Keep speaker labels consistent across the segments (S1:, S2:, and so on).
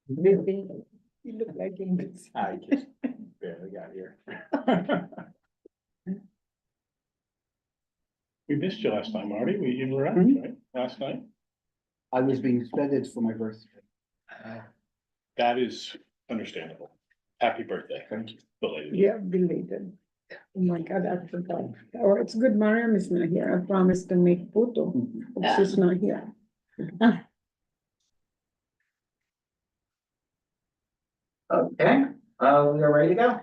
S1: You look like English.
S2: I just barely got here.
S3: We missed you last time, Marty. You were out, right, last night?
S4: I was being feted for my birthday.
S3: That is understandable. Happy birthday.
S4: Thank you.
S3: Belated.
S1: Yeah, belated. Oh my God, I forgot. Oh, it's good Mariam is not here. I promised to make photo. But she's not here.
S5: Okay, we are ready to go.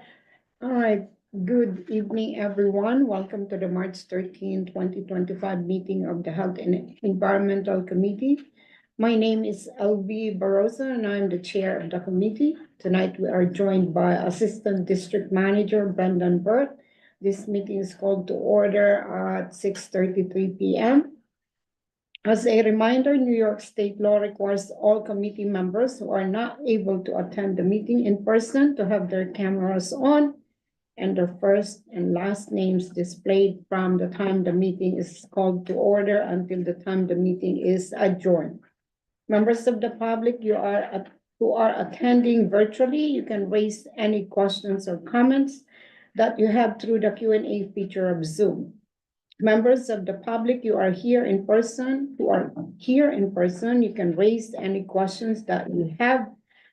S1: All right, good evening, everyone. Welcome to the March 13, 2025 meeting of the Health and Environmental Committee. My name is LB Barosa and I'm the chair of the committee. Tonight we are joined by Assistant District Manager Brendan Burt. This meeting is called to order at 6:33 p.m. As a reminder, New York State law requires all committee members who are not able to attend the meeting in person to have their cameras on and their first and last names displayed from the time the meeting is called to order until the time the meeting is adjourned. Members of the public, who are attending virtually, you can raise any questions or comments that you have through the Q&A feature of Zoom. Members of the public, who are here in person, you can raise any questions that you have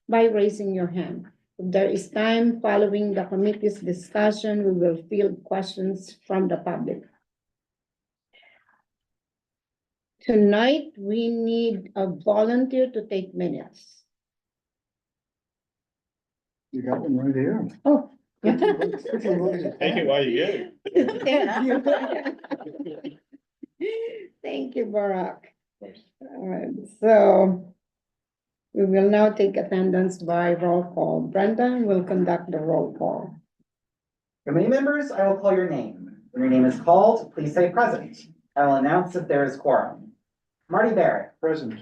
S1: by raising your hand. If there is time following the committee's discussion, we will field questions from the public. Tonight, we need a volunteer to take minutes.
S4: You got one right here.
S1: Oh.
S3: Take it while you get it.
S1: Thank you. Thank you, Barack. All right, so we will now take attendance by roll call. Brenda will conduct the roll call.
S5: Committee members, I will call your name. When your name is called, please say present. I will announce if there is quorum. Marty Barrett,
S4: Present.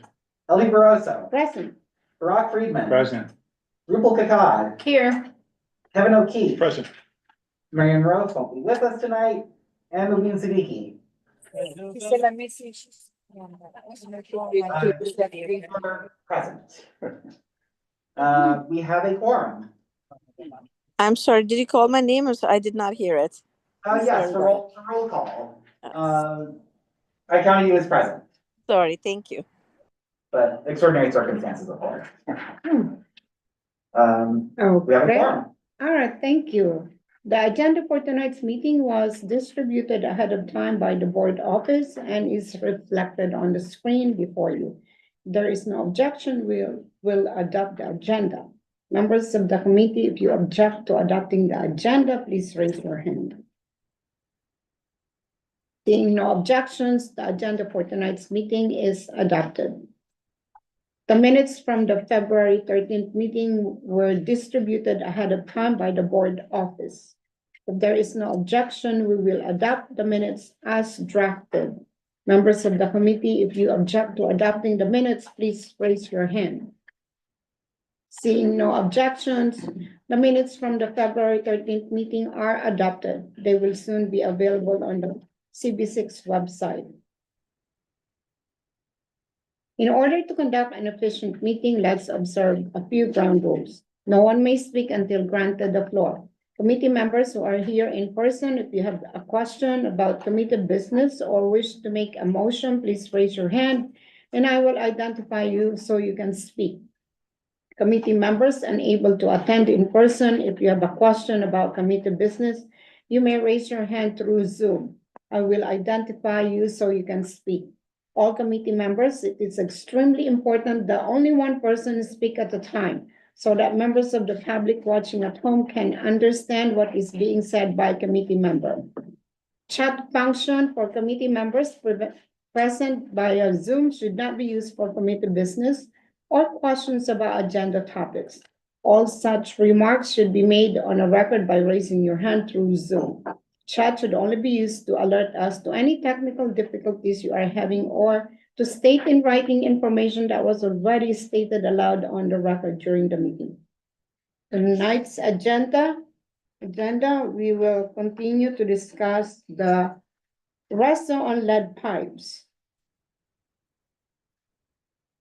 S5: Ellie Barroso,
S1: Present.
S5: Barack Friedman,
S4: Present.
S5: Rupal Kakad,
S1: Here.
S5: Kevin O'Keefe,
S3: Present.
S5: Marion Rose won't be with us tonight, and Mubin Siddiqui. Present. We have a quorum.
S6: I'm sorry, did you call my name or I did not hear it?
S5: Yes, for roll call. I counted you as present,
S6: Sorry, thank you.
S5: but extraordinary circumstances of course. We have a
S1: Okay.
S5: quorum.
S1: All right, thank you. The agenda for tonight's meeting was distributed ahead of time by the board office and is reflected on the screen before you. There is no objection, we'll adopt the agenda. Members of the committee, if you object to adopting the agenda, please raise your hand. Seeing no objections, the agenda for tonight's meeting is adopted. The minutes from the February 13th meeting were distributed ahead of time by the board office. If there is no objection, we will adopt the minutes as drafted. Members of the committee, if you object to adopting the minutes, please raise your hand. Seeing no objections, the minutes from the February 13th meeting are adopted. They will soon be available on the CB6 website. In order to conduct an efficient meeting, let's observe a few ground rules. No one may speak until granted the floor. Committee members who are here in person, if you have a question about committee business or wish to make a motion, please raise your hand and I will identify you so you can speak. Committee members unable to attend in person, if you have a question about committee business, you may raise your hand through Zoom. I will identify you so you can speak. All committee members, it is extremely important that only one person speak at a time so that members of the public watching at home can understand what is being said by committee member. Chat function for committee members present via Zoom should not be used for committee business or questions about agenda topics. All such remarks should be made on a record by raising your hand through Zoom. Chat should only be used to alert us to any technical difficulties you are having or to state in writing information that was already stated aloud on the record during the meeting. Tonight's agenda, we will continue to discuss the resto on lead pipes.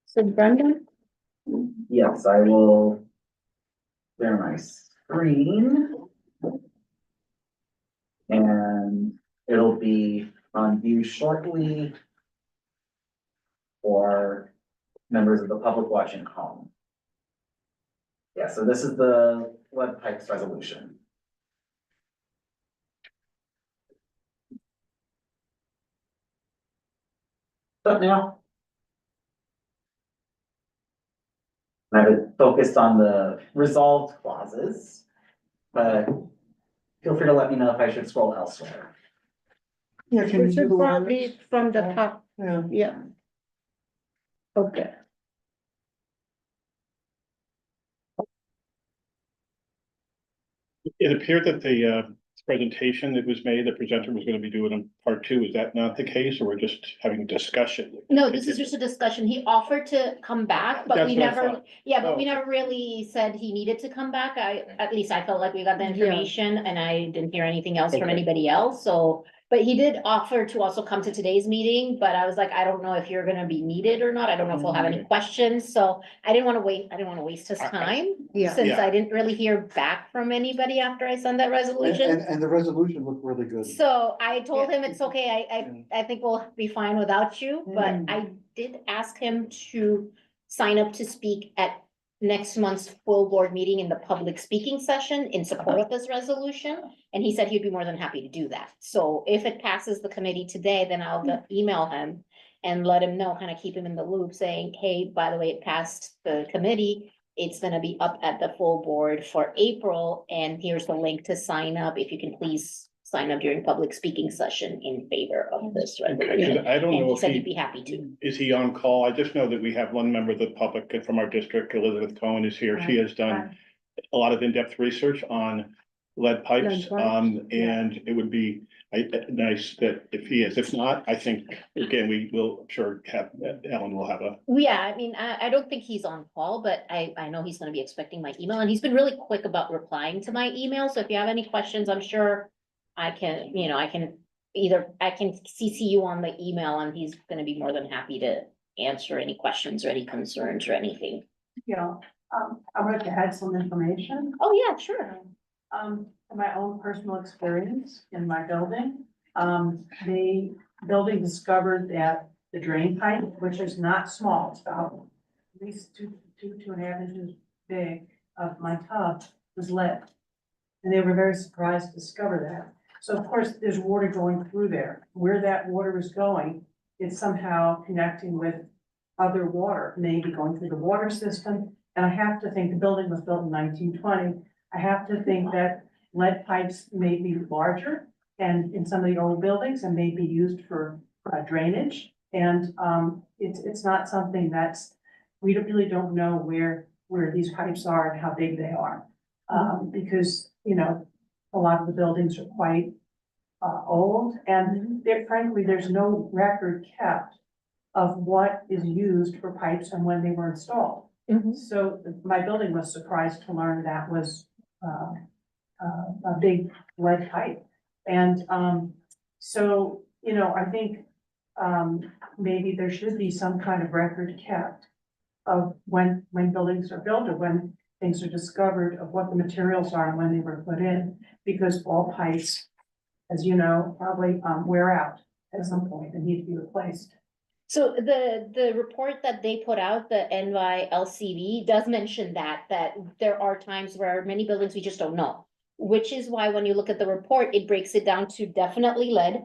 S1: So Brenda?
S5: Yes, I will clear my screen. And it'll be on view shortly for members of the public watching at home. Yeah, so this is the lead pipes resolution. But now. I have it focused on the resolved clauses, but feel free to let me know if I should scroll elsewhere.
S4: Yeah, can
S1: We
S4: you do
S1: should
S4: the
S1: probably from the top,
S4: Yeah.
S1: yeah. Okay.
S3: It appeared that the presentation that was made, the presenter was gonna be doing a part two. Is that not the case, or we're just having a discussion?
S7: No, this is just a discussion. He offered to come back, but we
S3: That's what I
S7: never,
S3: thought.
S7: yeah, but we
S3: Oh, okay.
S7: never really said he needed to come back. At least I felt like we got the
S1: Yeah.
S7: information and I didn't hear anything else from
S3: Okay.
S7: anybody else, so. But he did offer to also come to today's meeting, but I was like, I don't know if you're gonna be needed or not. I don't know if we'll have any
S3: Okay.
S7: questions, so I didn't wanna waste his time.
S1: Yeah.
S7: Since
S3: Yeah.
S7: I didn't really hear back from anybody after I sent that
S4: And,
S7: resolution.
S4: and the resolution looked really good.
S7: So I told him it's okay, I think we'll be fine without you, but
S4: Mm.
S7: I did ask him to sign up to speak at next month's full board meeting in the public speaking session in support of this resolution, and he said he'd be more than happy to do that. So if it passes the committee today, then I'll email him and let him know, kind of keep him in the loop, saying, hey, by the way, it passed the committee. It's gonna be up at the full board for April, and here's the link to sign up. If you can please sign up during public speaking session in favor of this
S3: Okay, 'cause
S7: resolution.
S3: I don't
S7: And
S3: know
S7: he
S3: if
S7: said he'd
S3: he,
S7: be happy to.
S3: is he on call? I just know that we have one member of the public from our district, Elizabeth Cohen is here. She has done a lot of in-depth research on lead pipes.
S1: Lead pipes,
S3: And it would be nice that if he is, if not, I think, again, we will sure have, Ellen will have a,
S7: Yeah, I mean, I don't think he's on call, but I know he's gonna be expecting my email, and he's been really quick about replying to my email, so if you have any questions, I'm sure I can, I can CC you on the email, and he's gonna be more than happy to answer any questions or any concerns or anything.
S8: Yeah, I would like to add some information,
S7: Oh, yeah, sure.
S8: from my own personal experience in my building. The building discovered that the drain pipe, which is not small, it's about at least 2.5 inches big of my tub, was lead. And they were very surprised to discover that. So of course, there's water going through there. Where that water is going, it's somehow connecting with other water, maybe going through the water system. And I have to think the building was built in 1920. I have to think that lead pipes may be larger and in some of the old buildings and may be used for drainage. And it's not something we really don't know where these pipes are and how big they are. Because, a lot of the buildings are quite old and frankly, there's no record kept of what is used for pipes and when they were installed. So my building was surprised to learn that was a big lead pipe. And so, I think maybe there should be some kind of record kept of when buildings are built or when things are discovered of what the materials are and when they were put in, because all pipes, as you know, probably wear out at some point and need to be replaced.
S7: So the report that they put out, the NY LCD, does mention that there are times where many buildings we just don't know. Which is why when you look at the report, it breaks it down to definitely lead,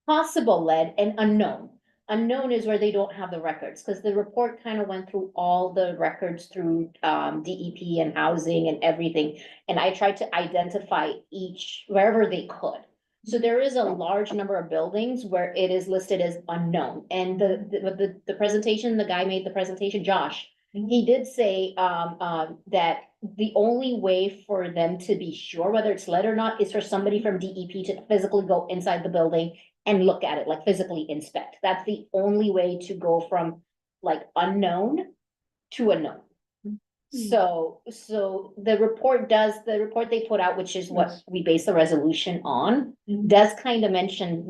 S7: possible lead, and unknown. Unknown is where they don't have the records, because the report kind of went through all the records through DEP and housing and everything. And I tried to identify each wherever they could. So there is a large number of buildings where it is listed as unknown. And the presentation, the guy made the presentation, Josh, he did say that the only way for them to be sure whether it's lead or not is for somebody from DEP to physically go inside the building and look at it, like physically inspect. That's the only way to go from like unknown to a known. So the report they put out, which is what we base the resolution on, does kind of mention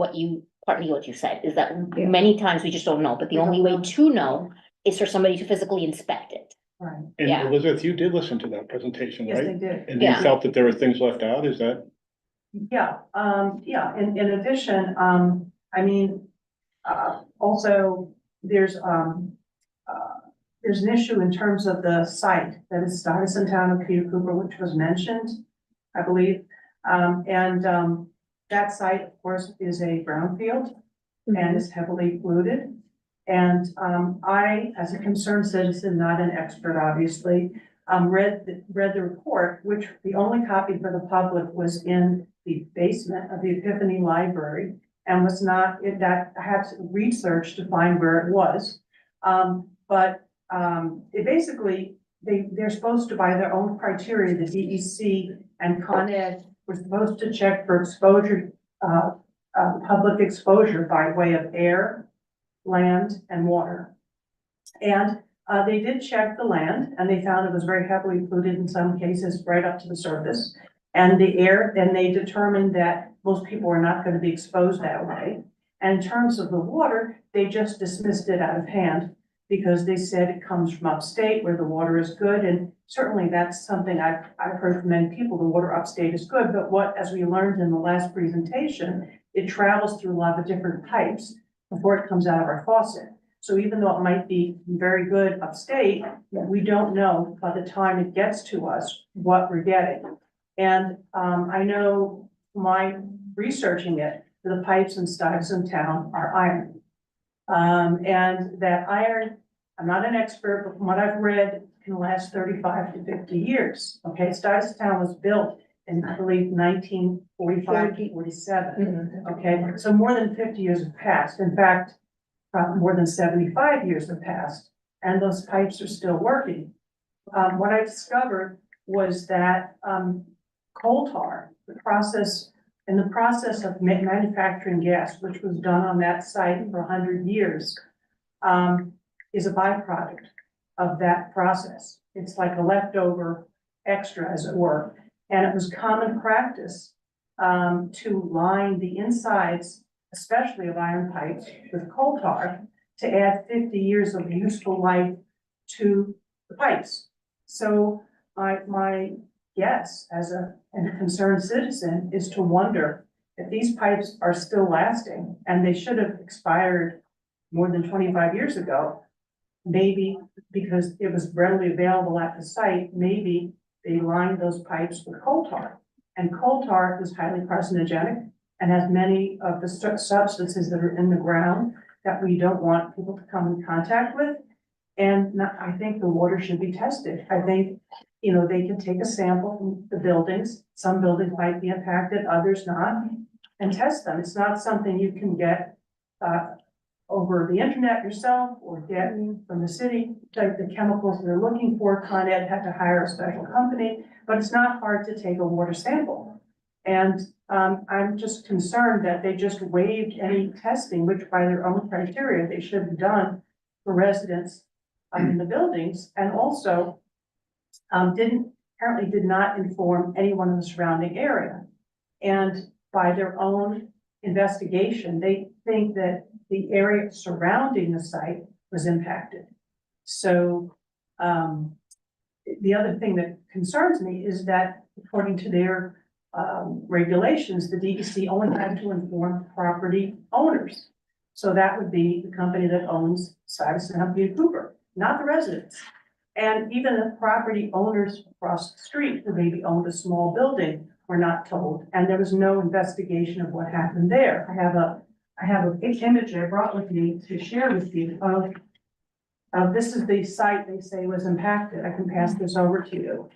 S7: partly what you said, is that
S1: Yeah.
S7: many times we just don't know, but the
S8: We
S7: only
S8: don't
S7: way
S8: know.
S7: to know is for somebody to physically inspect it.
S8: Right,
S3: And
S7: Yeah.
S3: Elizabeth, you did listen to that presentation,
S8: yes, they
S3: right?
S8: did.
S3: And you
S7: Yeah.
S3: felt that there were things left out, is that?
S8: Yeah, in addition, I mean, also, there's an issue in terms of the site that is Stuyvesant Town of Peter Cooper, which was mentioned, I believe. That site, of course, is a brownfield and is heavily polluted. And, I, as a concerned citizen, not an expert, obviously, read the report, which the only copy for the public was in the basement of the Epiphany Library and was not, I had to research to find where it was. It basically, they're supposed to, by their own criteria, the DEC and Con Ed were supposed to check for exposure, public exposure by way of air, land, and water. And they did check the land, and they found it was very heavily polluted in some cases, right up to the surface. And the air, and they determined that most people are not going to be exposed that way. And in terms of the water, they just dismissed it out of hand because they said it comes from upstate where the water is good. And certainly that's something I've heard from many people, the water upstate is good. But what, as we learned in the last presentation, it travels through a lot of different pipes before it comes out of our faucet. So even though it might be very good upstate, we don't know by the time it gets to us what we're getting. And I know my researching it, the pipes in Stuyvesant Town are iron. And that iron, I'm not an expert, but from what I've read, can last 35 to 50 years. Okay, Stuyvesant Town was built in, I believe, 1945 to 47. Okay, so more than 50 years have passed. In fact, more than 75 years have passed, and those pipes are still working. What I discovered was that coal tar, the process of manufacturing gas, which was done on that site for 100 years, is a byproduct of that process. It's like a leftover extra, as it were. And it was common practice to line the insides, especially of iron pipes, with coal tar to add 50 years of useful life to the pipes. So my guess as a concerned citizen is to wonder if these pipes are still lasting, and they should have expired more than 25 years ago. Maybe because it was readily available at the site, maybe they lined those pipes with coal tar. And coal tar is highly carcinogenic and has many of the substances that are in the ground that we don't want people to come in contact with. And I think the water should be tested. I think, they can take a sample from the buildings. Some buildings might be impacted, others not, and test them. It's not something you can get over the internet yourself or get from the city, like the chemicals they're looking for. Con Ed had to hire a special company, but it's not hard to take a water sample. And I'm just concerned that they just waived any testing, which by their own criteria, they should have done for residents in the buildings, and also apparently did not inform anyone in the surrounding area. And by their own investigation, they think that the area surrounding the site was impacted. So the other thing that concerns me is that according to their regulations, the DEC only had to inform property owners. So that would be the company that owns Stuyvesant Town Peter Cooper, not the residents. And even the property owners across the street who maybe owned a small building were not told, and there was no investigation of what happened there. I have a image I brought with me to share with you of this is the site they say was impacted. I can pass this over to you.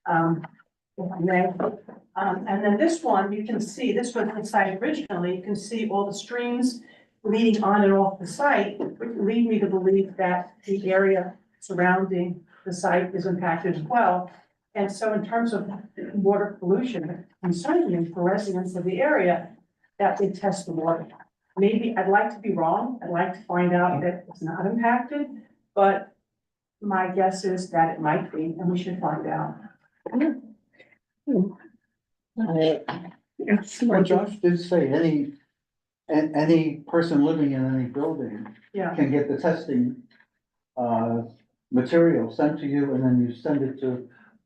S8: If I may. And then this one, you can see, this was the site originally. You can see all the streams leading on and off the site, which lead me to believe that the area surrounding the site is impacted as well. And so in terms of water pollution, it concerns me for residents of the area that they test the water. Maybe I'd like to be wrong. I'd like to find out that it's not impacted, but my guess is that it might be, and we should find out.
S4: Well, Josh did say any person living in any building
S8: Yeah,
S4: can get the testing material sent to you and then you send it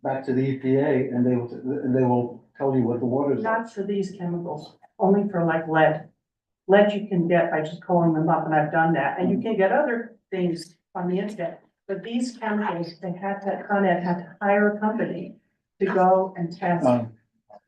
S4: back to the EPA and they will tell you what the water's like.
S8: Not for these chemicals, only for like lead. Lead you can get by just calling them up, and I've done that, and you can get other things on the internet. But these chemicals, Con Ed had to hire a company to go and test.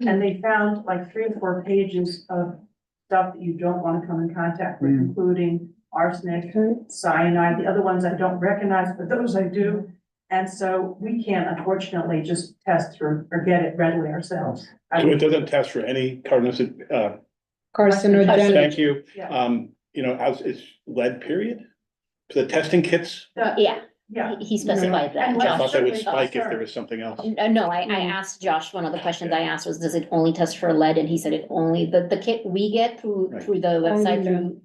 S8: And they found like 3 or 4 pages of stuff that you don't want to come in contact with, including arsenic, cyanide, the other ones I don't recognize, but those I do. And so we can't unfortunately just test through or get it readily ourselves.
S3: So it doesn't test for any carcinogenic,
S1: Carcinogenic.
S3: thank you.
S8: Yeah.
S3: You know, as it's lead period? For the testing kits?
S7: Yeah,
S8: Yeah,
S7: he specified that.
S8: And
S3: I
S8: Josh,
S3: thought they would
S8: certainly
S3: spike if
S8: concerned.
S3: there was something else.
S7: No, I asked Josh, one of the questions I asked was, does it only test for lead? And he said it only, the kit we get through
S3: Right.
S7: the website,
S1: Only
S7: through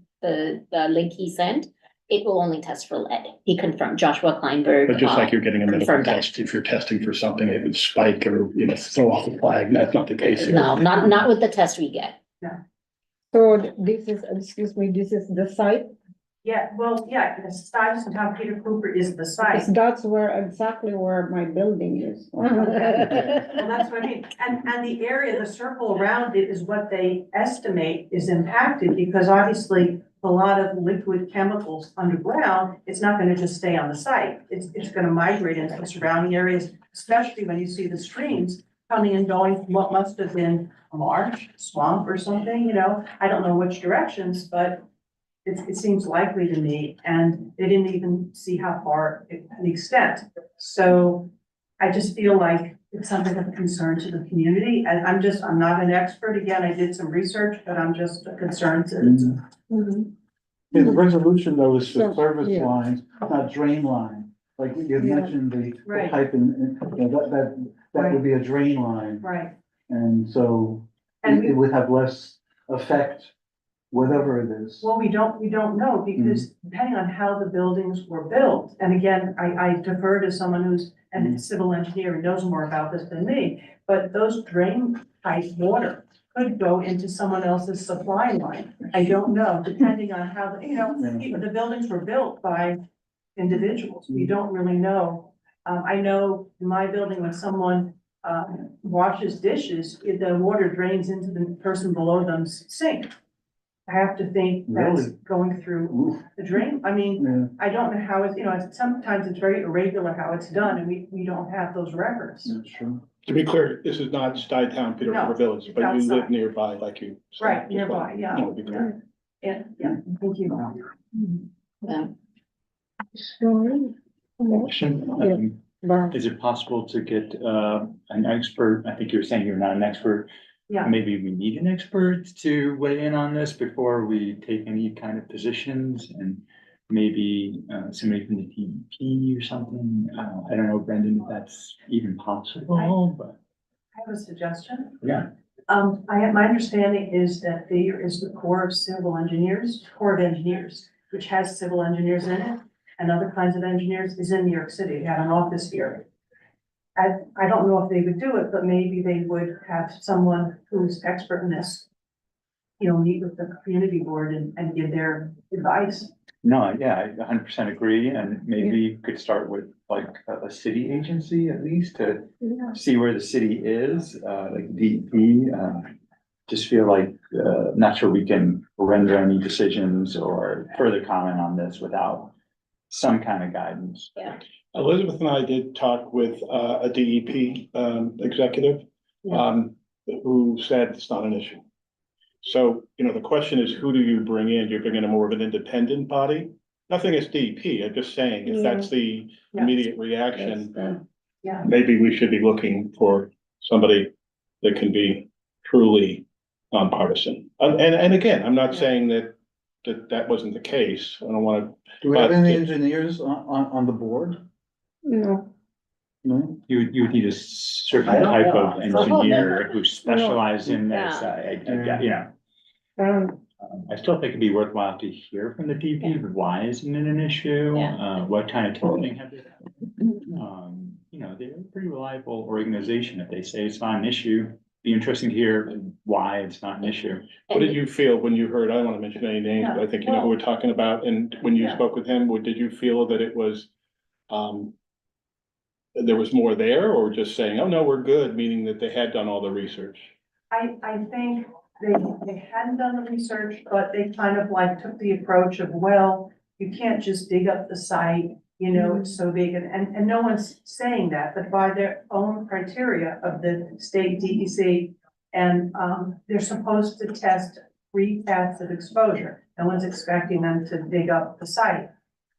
S7: the link he sent, it will only test for lead. He confirmed, Joshua Kleinberg.
S3: But just like you're getting a medical
S7: confirmed that.
S3: test, if you're testing for something, it would spike or, you know, throw off the flag. That's not the case here.
S7: No, not with the test we get.
S1: So this is, excuse me, this is the site,
S8: Yeah, well, yeah, the size and how Peter Cooper is the site.
S1: because that's exactly where my building is.
S8: Well, that's what I mean, and the area, the circle around it is what they estimate is impacted, because obviously a lot of liquid chemicals underground, it's not gonna just stay on the site. It's gonna migrate into the surrounding areas, especially when you see the streams coming and going from what must have been a marsh, swamp or something, you know? I don't know which directions, but it seems likely to me, and they didn't even see how far, the extent. So I just feel like it's something of a concern to the community, and I'm not an expert, again, I did some research, but I'm just a concerned citizen.
S4: Yeah, the resolution though is
S1: So,
S4: for service
S1: yeah.
S4: lines, not drain line. Like you had
S1: Yeah.
S4: mentioned the
S8: Right.
S4: pipe and, you know, that would be a drain line.
S8: Right,
S4: And so
S8: and
S4: it would have less effect, whatever it is.
S8: well, we don't know, because depending on how the buildings were built, and again, I defer to someone who's a civil engineer and knows more about this than me, but those drain pipe water could go into someone else's supply line. I don't know, depending on how, the buildings were built by individuals. We don't really know. I know in my building, when someone washes dishes, the water drains into the person below them's sink. I have to think that's
S4: Really?
S8: going through
S4: Oof,
S8: the drain. I mean,
S4: yeah,
S8: I don't know how it's, sometimes it's very irregular how it's done, and we don't have those records.
S4: that's true.
S3: To be clear, this is not Stuytown, Peter
S8: No,
S3: River Village,
S8: it's
S3: but you live
S8: outside.
S3: nearby, like you. said.
S8: Right,
S3: Just want-
S8: nearby, yeah.
S3: you know, be clear.
S8: Yeah, thank you.
S7: Yeah.
S2: Question,
S1: But
S2: is it possible to get an expert? I think you were saying you're not an expert.
S8: Yeah.
S2: Maybe we need an expert to weigh in on this before we take any kind of positions, and maybe somebody from the DEP or something. I don't know, Brendan, if that's even possible, but
S8: I have a suggestion.
S2: yeah.
S8: My understanding is that there is the Corps of Civil Engineers, Corps of Engineers, which has civil engineers in it, and other kinds of engineers, is in New York City, they have an office here. I don't know if they would do it, but maybe they would have someone who's expert in this, meet with the community board and give their advice.
S2: No, yeah, I 100% agree, and maybe you could start with like a city agency at least to see where the city is, like DEP. Just feel like, not sure we can render any decisions or further comment on this without some kind of guidance.
S3: Elizabeth and I did talk with a DEP executive who said it's not an issue. So, the question is, who do you bring in? Do you bring in a more of an independent body? Nothing is DEP, I'm just saying, if that's the immediate reaction,
S8: Yeah,
S3: maybe we should be looking for somebody that can be truly nonpartisan. And again, I'm not saying that wasn't the case. I don't want
S4: Do we have
S3: But
S4: any
S3: the-
S4: engineers on the board?
S1: no,
S4: No?
S2: You would need a certain
S5: I don't
S2: type
S5: know.
S2: of engineer who specializes in this.
S7: Yeah.
S2: I still think it'd be worthwhile to hear from the DP, why isn't it an issue?
S7: Yeah.
S2: What kind of testing have they done? They're a pretty reliable organization. If they say it's not an issue, be interesting to hear why it's not an issue.
S3: What did you feel when you heard, I don't want to mention any names, but I think you know who we're talking about, and when you
S8: Yeah.
S3: spoke with him, did you feel that it was there was more there, or just saying, oh, no, we're good, meaning that they had done all the research?
S8: I think they hadn't done the research, but they kind of like took the approach of, well, you can't just dig up the site, you know, it's so big, and no one's saying that, but by their own criteria of the state DEC, and, they're supposed to test 3 paths of exposure. No one's expecting them to dig up the site.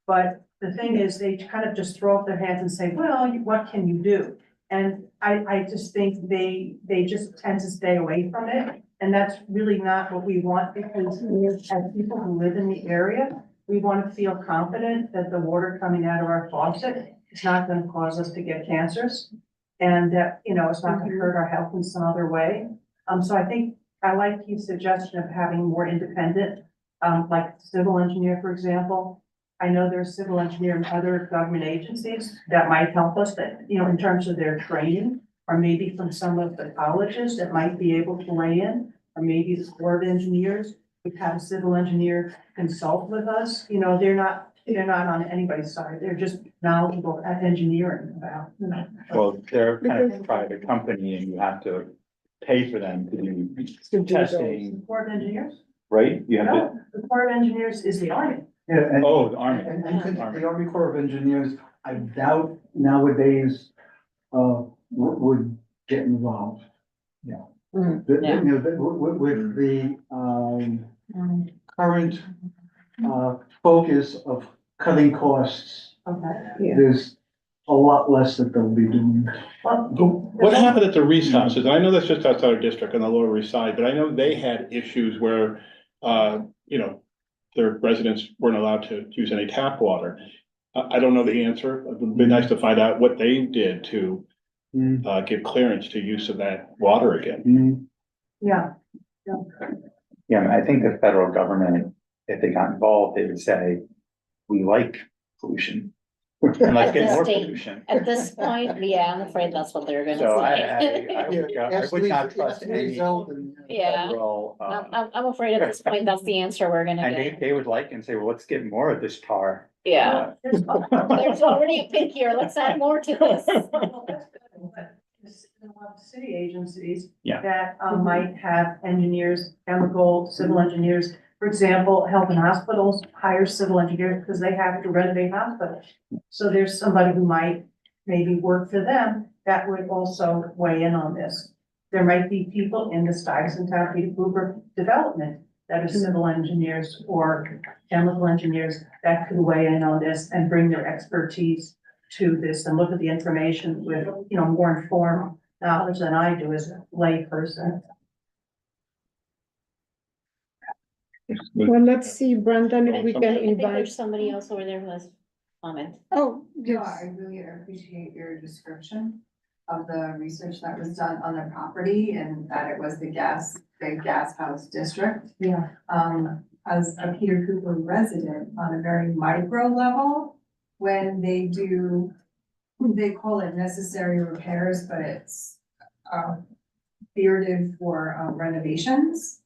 S8: But the thing is, they kind of just throw up their hands and say, well, what can you do? And I just think they just tend to stay away from it. And that's really not what we want, because as people who live in the area, we want to feel confident that the water coming out of our faucet is not going to cause us to get cancers. And that, you know, it's not going to hurt our health in some other way. So I think I like Keith's suggestion of having more independent, like civil engineer, for example. I know there's civil engineer in other government agencies that might help us, that, you know, in terms of their training, or maybe from some of the colleges that might be able to weigh in, or maybe the Corps of Engineers. We've had a civil engineer consult with us, you know, they're not on anybody's side, they're just knowledgeable at engineering about, you know.
S2: Well, they're kind of a private company and you have to pay for them to do testing,
S8: Corps of Engineers?
S2: right? You have to,
S8: No, the Corps of Engineers is the Army.
S4: Yeah, and,
S2: oh, the Army.
S4: and since the Army Corps of Engineers, I doubt nowadays, would get involved. Yeah.
S1: Mm,
S4: The-
S1: yeah.
S4: You know, with the, current, focus of cutting costs,
S8: Okay.
S1: Yeah.
S4: there's a lot less that they'll be doing.
S3: What happened at the Reese houses? I know that's just outside our district on the Lower East Side, but I know they had issues where, you know, their residents weren't allowed to use any tap water. I don't know the answer. It would be nice to find out what they did to,
S4: Mm,
S3: give clearance to use of that water again.
S4: mm.
S8: Yeah,
S2: Yeah, I think the federal government, if they got involved, they would say, we like pollution. And let's
S7: At
S2: get
S7: this
S2: more
S7: stage,
S2: pollution.
S7: At this point, yeah, I'm afraid that's what they're gonna
S2: So
S7: say.
S2: I would not trust any
S7: Yeah.
S2: federal,
S7: I'm afraid at this point, that's the answer we're gonna
S2: and
S7: get.
S2: they would like and say, well, let's get more of this tar.
S7: Yeah, there's already a pink here, let's add more to this.
S8: well, that's good, but there's a lot of city agencies.
S2: Yeah.
S8: That, might have engineers, chemical, civil engineers. For example, Health and Hospitals hire civil engineers because they have to renovate hospitals. So there's somebody who might maybe work for them that would also weigh in on this. There might be people in the Stuyvesant Town Peter Cooper development that are civil engineers or chemical engineers that could weigh in on this and bring their expertise to this and look at the information with, you know, more informed knowledge than I do as a lay person.
S1: Well, let's see, Brandon, if we can
S7: I think
S1: invite.
S7: there's somebody else over there who has comment.
S1: Oh,
S9: No,
S1: yes.
S9: I really appreciate your description of the research that was done on the property and that it was the big gas house district.
S8: Yeah.
S9: As a Peter Cooper resident on a very micro level, when they do, they call it necessary repairs, but it's bearded for renovations.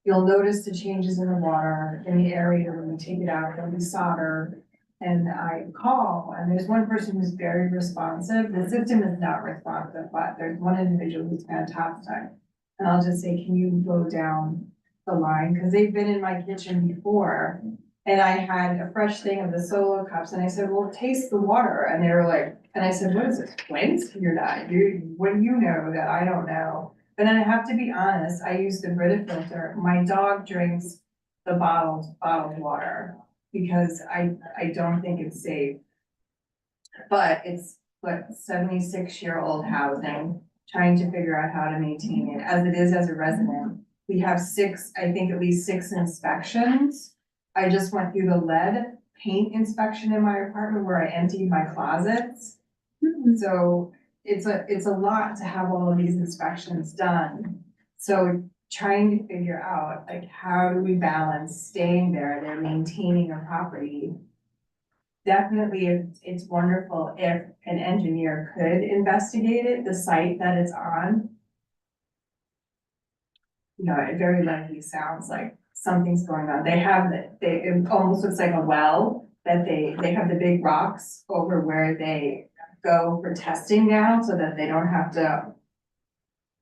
S9: You'll notice the changes in the water in the area when we take it out, there'll be solder. And I call, and there's one person who's very responsive. The system is not responsive, but there's one individual who's fantastic. And I'll just say, can you go down the line? Because they've been in my kitchen before. And I had a fresh thing of the Solo cups and I said, well, taste the water. And they were like, and I said, what is this, twins? You're not, what do you know that I don't know? But then I have to be honest, I use the Brita filter. My dog drinks the bottled water because I don't think it's safe. But it's what 76-year-old housing, trying to figure out how to maintain it as it is as a resident. We have I think at least six inspections. I just went through the lead paint inspection in my apartment where I emptied my closets. So it's a lot to have all of these inspections done. So trying to figure out like, how do we balance staying there, they're maintaining a property. Definitely, it's wonderful if an engineer could investigate it, the site that it's on. You know, it very likely sounds like something's going on. They have it almost looks like a well that they have the big rocks over where they go for testing now, so that they don't have to.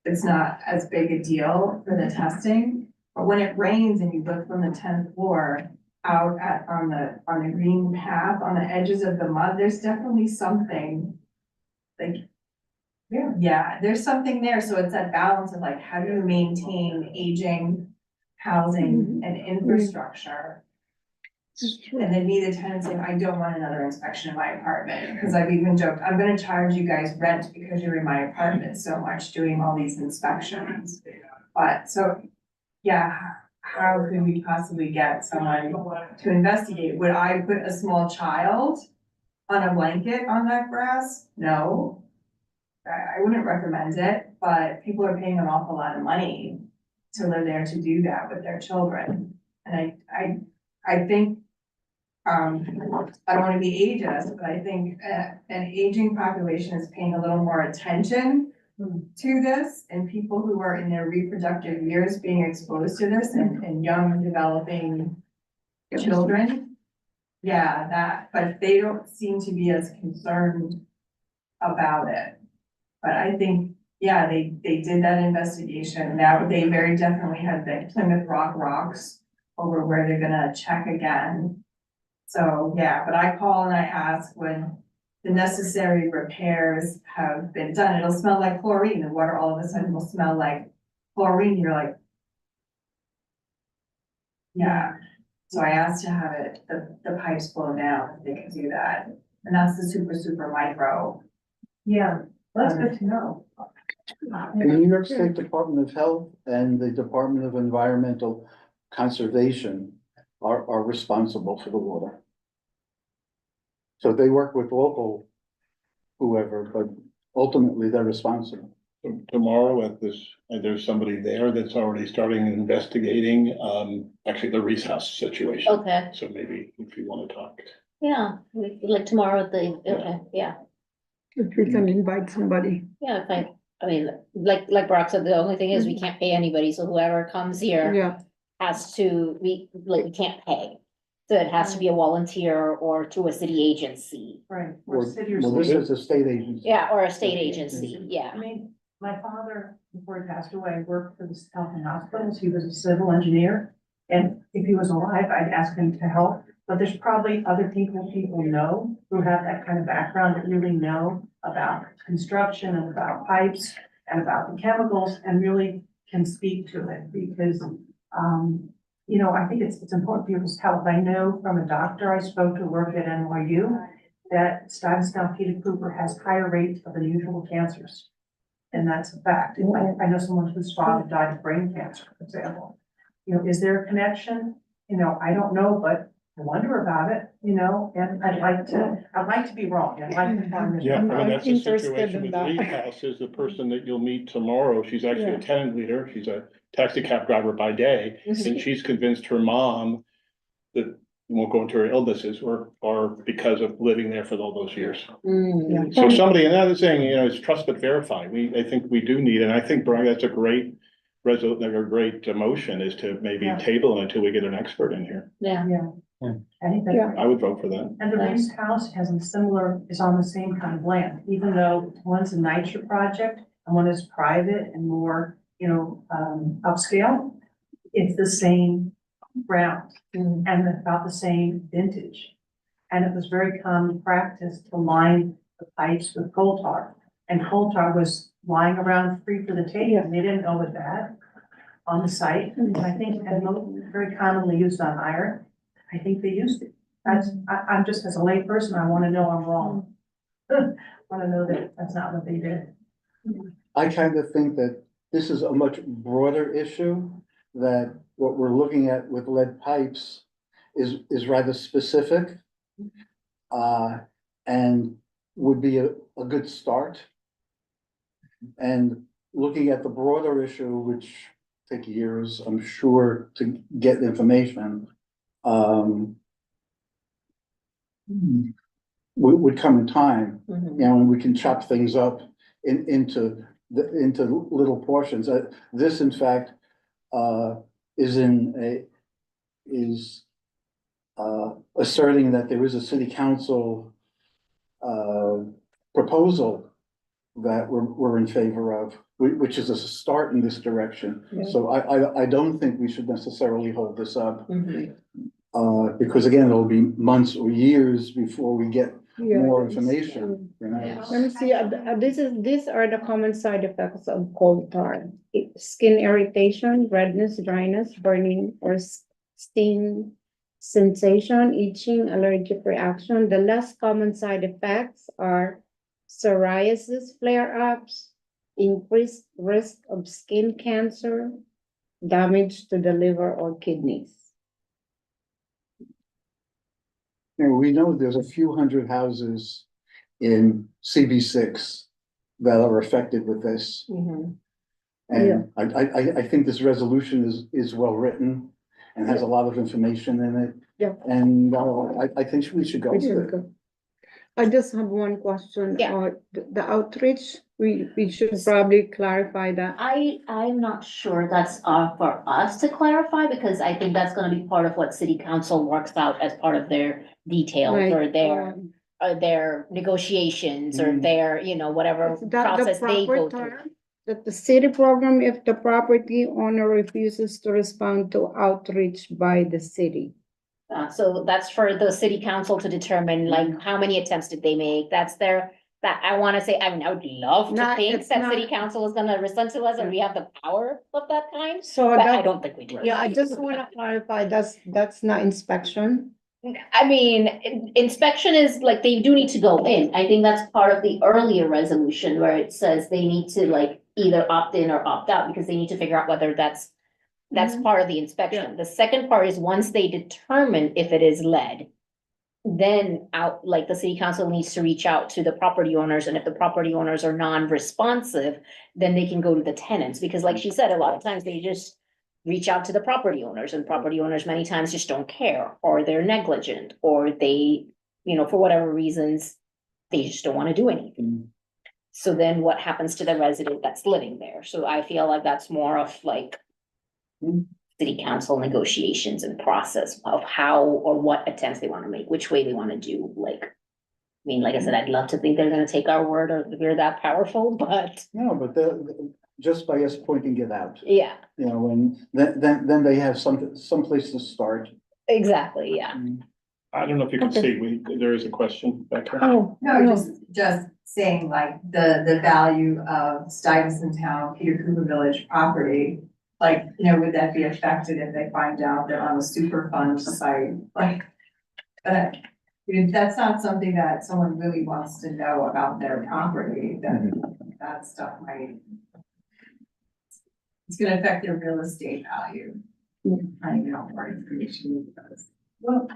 S9: It's not as big a deal for the testing, but when it rains and you look from the 10th floor out on the green path, on the edges of the mud, there's definitely something. Like, yeah, there's something there, so it's that balance of like, how do you maintain aging housing and infrastructure? And then me, the tenant saying, I don't want another inspection in my apartment, because I've even joked, I'm gonna charge you guys rent because you're in my apartment so much doing all these inspections. But so, yeah, how could we possibly get someone to investigate? Would I put a small child on a blanket on that grass? No. I wouldn't recommend it, but people are paying an awful lot of money to live there to do that with their children. And I think, I don't wanna be ageist, but I think an aging population is paying a little more attention to this, and people who are in their reproductive years being exposed to this, and young developing children. Yeah, that, but they don't seem to be as concerned about it. But I think, yeah, they did that investigation. Now, they very definitely had the Plymouth Rock rocks over where they're gonna check again. So, yeah, but I call and I ask when the necessary repairs have been done. It'll smell like chlorine. The water all of a sudden will smell like chlorine. You're like, yeah. So I asked to have it, the pipes blown down, if they could do that. And that's the super micro.
S8: Yeah, that's good to know.
S4: The New York State Department of Health and the Department of Environmental Conservation are responsible for the water. So they work with local whoever, but ultimately they're responsible.
S3: So tomorrow at this, there's somebody there that's already starting investigating, actually the Reese House situation.
S7: Okay,
S3: So maybe if you wanna talk.
S7: yeah, like tomorrow at the, okay, yeah,
S1: If we can invite somebody.
S7: yeah, I mean, like Brock said, the only thing is we can't pay anybody, so whoever comes here
S1: Yeah,
S7: has to, we can't pay. So it has to be a volunteer or through a city agency,
S8: Right.
S4: Well,
S8: Or city or
S4: well, this
S8: state.
S4: is a state agency.
S7: yeah, or a state agency, yeah.
S8: I mean, my father, before he passed away, worked for the health and hospitals. He was a civil engineer. And if he was alive, I'd ask him to help. But there's probably other people know who have that kind of background that really know about construction and about pipes and about the chemicals and really can speak to it because, you know, I think it's important for people's health. I know from a doctor I spoke to who worked at NYU that Stuyvesant Peter Cooper has higher rates of unusual cancers. And that's a fact. I know someone whose father died of brain cancer, for example. You know, is there a connection? You know, I don't know, but I wonder about it, you know, and I'd like to be wrong. I'd like to find.
S3: Yeah, I mean,
S1: I'm
S3: that's the
S1: interested
S3: situation
S1: in
S3: with
S1: that.
S3: Reese House is the person that you'll meet tomorrow. She's actually
S1: Yeah.
S3: a tenant leader. She's a taxi cab driver by day. And she's convinced her mom that won't go into her illnesses or because of living there for all those years.
S7: Mm.
S3: So somebody, another thing, you know, is trust but verify. I think we do need, and I think, Brian, that's a great motion is to maybe
S8: Yeah.
S3: table it until we get an expert in here.
S7: Yeah,
S8: I think that.
S1: Yeah.
S3: I would vote for that.
S8: And the Reese house has a similar, is on the same kind of land, even though one's a NYCHA project and one is private and more, you know, upscale. It's the same ground
S7: Mm.
S8: and about the same vintage. And it was very common practice to line the pipes with coal tar. And coal tar was lying around free for the taking, and they didn't know it that on the site. And I think, and very commonly used on iron. I think they used it. I'm just as a layperson, I wanna know I'm wrong. Wanna know that that's not what they did.
S4: I kind of think that this is a much broader issue, that what we're looking at with lead pipes is rather specific. And would be a good start. And looking at the broader issue, which take years, I'm sure, to get information, would come in time,
S7: Mhm.
S4: you know, and we can chop things up into little portions. This, in fact, is asserting that there is a city council proposal that we're in favor of, which is a start in this direction.
S1: Yeah.
S4: So I don't think we should necessarily hold this up,
S1: Mhm.
S4: because again, it'll be months or years before we get
S1: Yeah,
S4: more
S1: it's
S4: information, you know?
S1: Let me see, these are the common side effects of coal tar. Skin irritation, redness, dryness, burning, or sting sensation, itching, allergic reaction. The less common side effects are psoriasis flare-ups, increased risk of skin cancer, damage to the liver or kidneys.
S4: You know, we know there's a few hundred houses in CB6 that are affected with this.
S1: Yeah.
S4: And I think this resolution is well written and has a lot of information in it.
S1: Yeah.
S4: And I think we should go with it.
S1: I just have one question.
S7: Yeah.
S1: The outreach, we should probably clarify that.
S7: I'm not sure that's for us to clarify, because I think that's gonna be part of what city council works out as part of their details
S1: Like,
S7: or their negotiations or
S4: Mm.
S7: their, whatever
S1: The
S7: process they
S1: proper
S7: go through.
S1: term, that the city program, if the property owner refuses to respond to outreach by the city.
S7: So that's for the city council to determine, like, how many attempts did they make? That's that I wanna say, I mean, I would love to
S1: Not-
S7: think
S1: it's
S7: that city
S1: not-
S7: council is gonna listen to us and we have the power of that kind,
S1: So
S7: but I
S1: that,
S7: don't think we do.
S1: yeah, I just wanna clarify, that's not inspection.
S7: I mean, inspection is like, they do need to go in. I think that's part of the earlier resolution where it says they need to like either opt in or opt out because they need to figure out whether that's part of the inspection. The second part is once they determine if it is lead, then the city council needs to reach out to the property owners, and if the property owners are non-responsive, then they can go to the tenants, because like she said, a lot of times they just reach out to the property owners, and property owners many times just don't care, or they're negligent, or they, for whatever reasons, they just don't wanna do anything. So then what happens to the resident that's living there? So I feel like that's more of like city council negotiations and process of how or what attempts they wanna make, which way they wanna do, like. I mean, like I said, I'd love to think they're gonna take our word or we're that powerful, but
S4: No, but just by us pointing it out,
S7: yeah,
S4: and then they have some place to start.
S7: exactly, yeah.
S3: I don't know if you can
S1: Okay.
S3: see, there is a question back here.
S1: Oh,
S9: No, just saying like the value of Stuyvesant Town, Peter Cooper Village property. Like, would that be affected if they find out they're on a Superfund site? Like, that's not something that someone really wants to know about their property, that stuff might. It's gonna affect their real estate value. Finding out more information does.
S8: Well,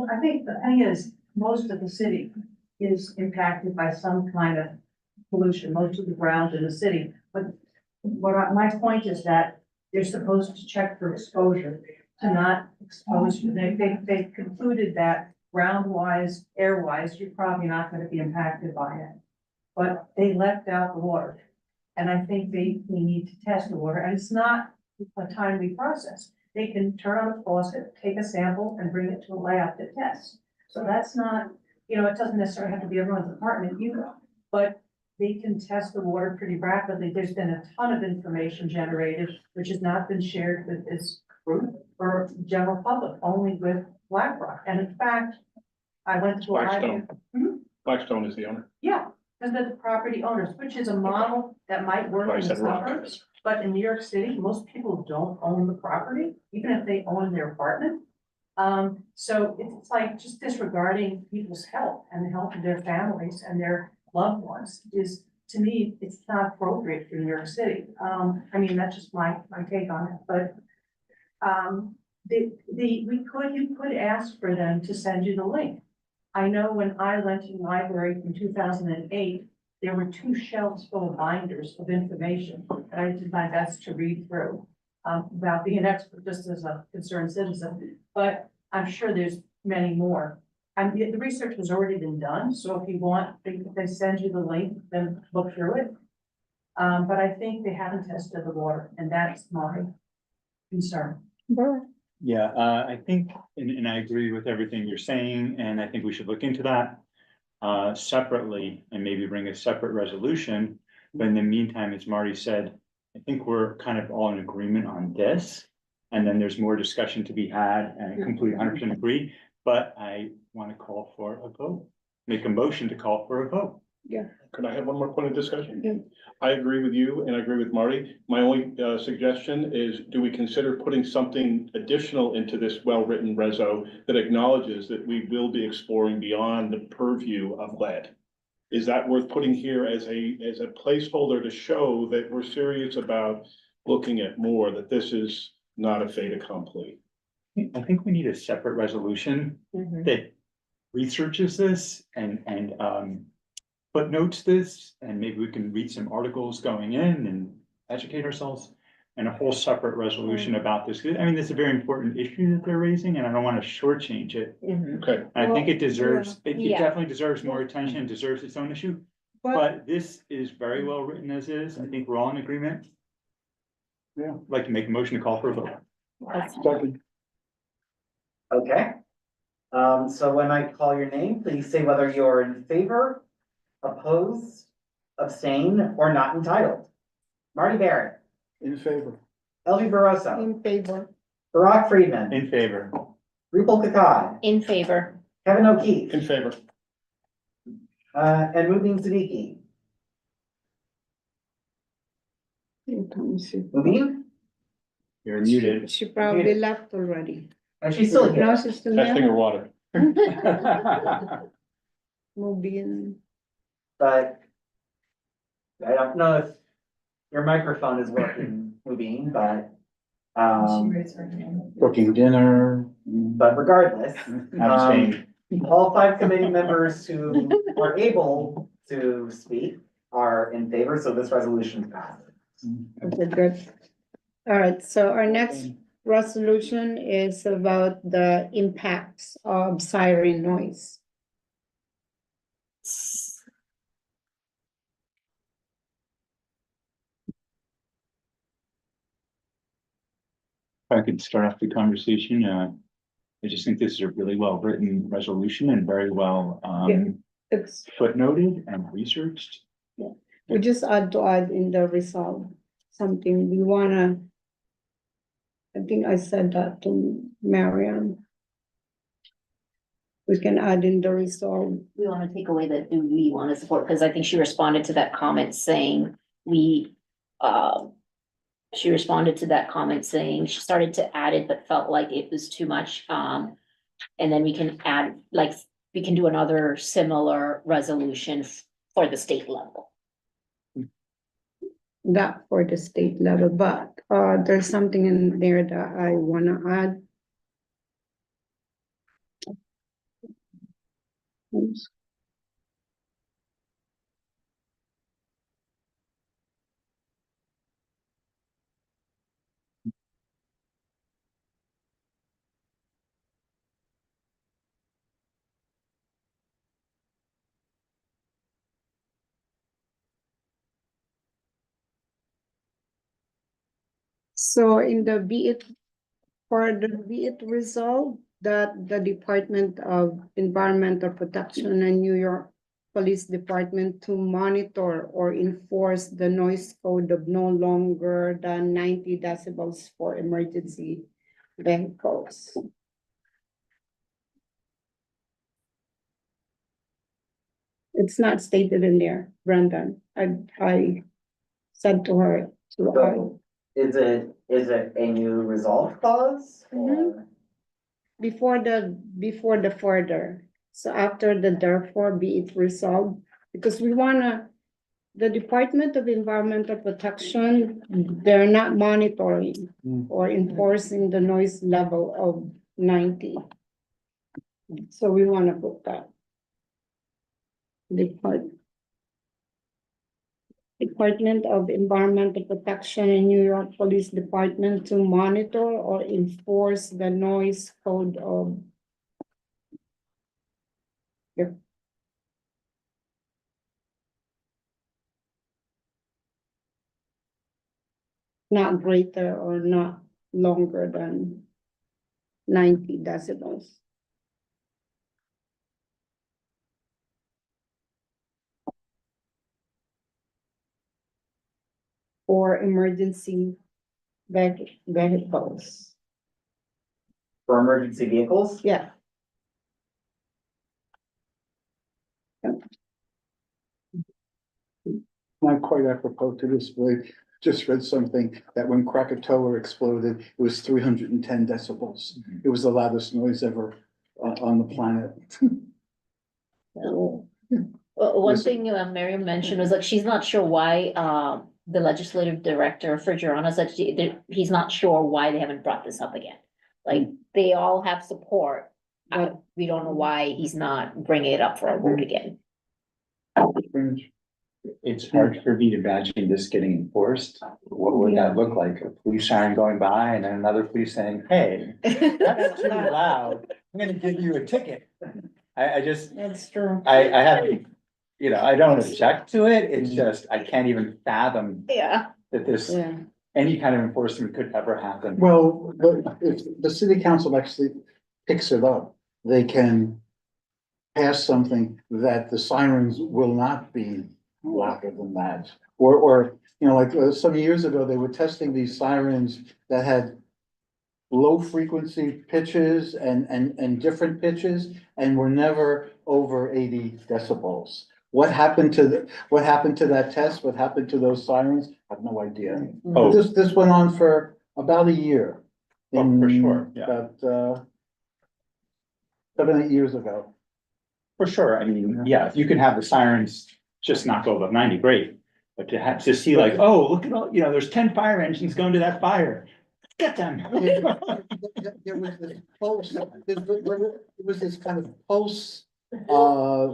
S8: I think the thing is, most of the city is impacted by some kind of pollution, most of the ground in the city. But my point is that they're supposed to check for exposure, to not expose you. They concluded that ground-wise, air-wise, you're probably not gonna be impacted by it. But they left out the water. And I think we need to test the water, and it's not a timely process. They can turn on a faucet, take a sample and bring it to a lab to test. So that's not, it doesn't necessarily have to be everyone's apartment either, but they can test the water pretty rapidly. There's been a ton of information generated, which has not been shared with this group or general public, only with BlackRock. And in fact, I went to.
S3: Blackstone. Blackstone is the owner.
S8: Yeah, because they're the property owners, which is a model that might work
S3: I
S8: in the
S3: said wrong.
S8: suburbs. But in New York City, most people don't own the property, even if they own their apartment. So it's like just disregarding people's health and the health of their families and their loved ones is, to me, it's not appropriate for New York City. I mean, that's just my take on it, but you could ask for them to send you the link. I know when I went to the library in 2008, there were 2 shelves full of binders of information that I did my best to read through. Without being an expert, just as a concerned citizen, but I'm sure there's many more. And the research has already been done, so if you want, if they send you the link, then look through it. But I think they haven't tested the water, and that's my concern.
S2: Yeah, I think, and I agree with everything you're saying, and I think we should look into that. Separately and maybe bring a separate resolution, but in the meantime, as Marty said, I think we're kind of all in agreement on this. And then there's more discussion to be had, and I completely 100% agree, but I want to call for a vote. Make a motion to call for a vote.
S3: Could I have one more point of discussion?
S1: Yeah.
S3: I agree with you and I agree with Marty. My only suggestion is, do we consider putting something additional into this well-written reso that acknowledges that we will be exploring beyond the purview of lead? Is that worth putting here as a placeholder to show that we're serious about looking at more, that this is not a fait accompli?
S2: I think we need a separate resolution that researches this and footnotes this, and maybe we can read some articles going in and educate ourselves. And a whole separate resolution about this. I mean, this is a very important issue that they're raising, and I don't want to shortchange it.
S3: Okay,
S2: I think it deserves, it
S7: Yeah.
S2: definitely deserves more attention, deserves its own issue. But this is very well written as is. I think we're all in agreement.
S4: Yeah.
S2: I'd like to make a motion to call for a vote.
S4: Second.
S5: Okay. So when I call your name, please say whether you're in favor, opposed, abstain, or not entitled. Marty Barrett,
S4: In favor.
S5: Elvie Barosa,
S1: In favor.
S5: Barack Friedman,
S2: In favor.
S5: Rupal Kakad,
S7: In favor.
S5: Kevin O'Keefe,
S3: in favor.
S5: and Mubin Siddiqui. Mubin?
S2: You're muted.
S1: She probably left already.
S5: And she's still
S1: No,
S5: here.
S1: she's still
S3: Testing
S1: there.
S3: her water.
S1: Moving.
S5: But I don't know if your microphone is working, Mubin, but,
S9: She raised her hand.
S4: Cooking dinner.
S5: but regardless,
S2: Abstain.
S5: all 5 committee members who are able to speak are in favor, so this resolution passes.
S1: Okay, good. All right, so our next resolution is about the impacts of siren noise.
S2: If I could start off the conversation, I just think this is a really well-written resolution and very well,
S1: It's,
S2: footnoted and researched.
S1: we just add in the resolve, something we wanna. I think I said that to Mariam. We can add in the resolve.
S7: We want to take away that, do we want to support, because I think she responded to that comment saying, she responded to that comment saying, she started to add it, but felt like it was too much. And then we can add, like, we can do another similar resolution for the state level.
S1: That for the state level, but there's something in there that I wanna add. Oops. So in the be it resolved that the Department of Environmental Protection and New York Police Department to monitor or enforce the noise code of no longer than 90 decibels for emergency vehicles. It's not stated in there, Brendan. I said to her,
S5: So is it a new resolve clause? or-
S1: before the further. So after the therefore be it resolved, because we wanna, the Department of Environmental Protection, they're not monitoring or enforcing the noise level of 90. So we wanna put that. Department of Environmental Protection and New York Police Department to monitor or enforce the noise code of. Yeah. Not greater or not longer than 90 decibels. Or emergency vehicles.
S5: For emergency vehicles?
S1: Yeah,
S4: Not quite apropos to this, but I just read something that when Krakatoa exploded, it was 310 decibels. It was the loudest noise ever on the planet.
S1: oh,
S7: Well, one
S4: Listen.
S7: thing Miriam mentioned was like, she's not sure why, the legislative director for Girona said he's not sure why they haven't brought this up again. Like, they all have support, but we don't know why he's not bringing it up for a vote again.
S2: It's hard for me to imagine this getting enforced. What would that look like? A police siren going by and then another police saying, hey, that's too loud. I'm gonna give you a ticket. I just,
S1: that's true.
S2: I haven't, you know, I don't object to it. It's just, I can't even fathom
S7: Yeah.
S2: that this,
S1: Yeah,
S2: any kind of enforcement could ever happen.
S4: Well, if the city council actually picks it up, they can pass something that the sirens will not be louder than that. Or, you know, like some years ago, they were testing these sirens that had low frequency pitches and different pitches and were never over 80 decibels. What happened to that test? What happened to those sirens? I have no idea.
S2: Oh.
S4: This went on for about a year.
S2: Oh, for sure, yeah.
S4: About 7, 8 years ago.
S2: For sure, I mean, yeah, if you can have the sirens just not go above 90, great. But to have, to see like, oh, look at all, you know, there's 10 fire engines going to that fire. Get them.
S4: There was this pulse, it was this kind of pulse,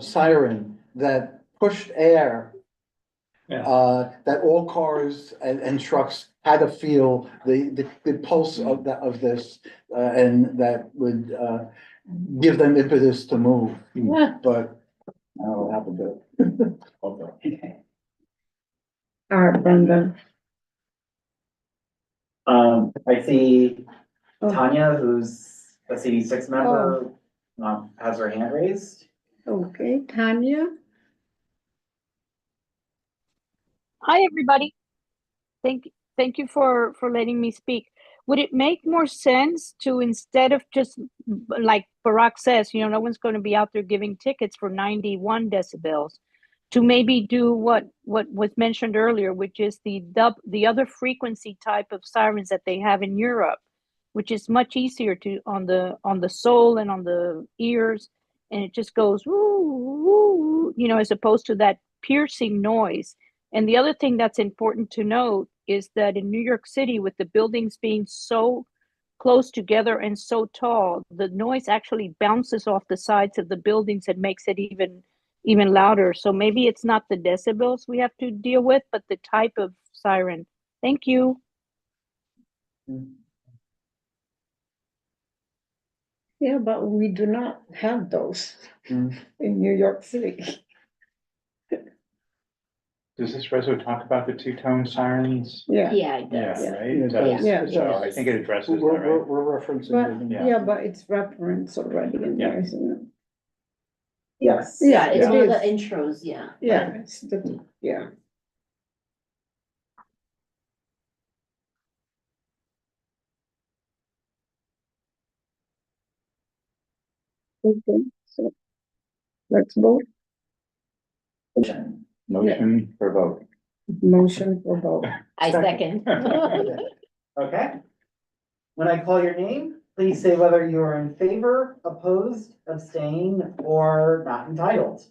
S4: siren that pushed air.
S2: Yeah.
S4: That all cars and trucks had to feel the pulse of this, and that would, give them impetus to move, but I don't know what happened to it.
S5: Okay.
S1: all right, Brenda.
S5: I see
S1: Oh.
S5: Tanya, who's a CD6 member, has her hand raised.
S1: Okay, Tanya,
S10: Hi, everybody. Thank you for letting me speak. Would it make more sense to, instead of just like Barack says, you know, no one's going to be out there giving tickets for 91 decibels, to maybe do what was mentioned earlier, which is the other frequency type of sirens that they have in Europe, which is much easier to on the soul and on the ears, and it just goes woo, woo, you know, as opposed to that piercing noise. And the other thing that's important to note is that in New York City, with the buildings being so close together and so tall, the noise actually bounces off the sides of the buildings and makes it even louder. So maybe it's not the decibels we have to deal with, but the type of siren. Thank you.
S1: yeah, but we do not have those
S4: Mm.
S1: in New York City.
S2: Does this resolution talk about the two-tone sirens?
S1: Yeah,
S7: Yeah, it
S2: Yeah,
S7: does.
S2: right?
S4: Yeah,
S2: It does.
S1: yeah.
S2: So I think it addresses that,
S4: We're
S2: right?
S4: referencing.
S1: but,
S2: Yeah.
S1: yeah, but it's referenced already in there, isn't it?
S5: Yes.
S1: Yeah,
S7: It's
S1: it
S7: one of the
S1: is.
S7: intros, yeah.
S1: Yeah, it's the, yeah. Okay, so let's vote.
S2: Motion for vote.
S1: Motion for vote.
S7: I second.
S5: Okay. When I call your name, please say whether you are in favor, opposed, abstain, or not entitled.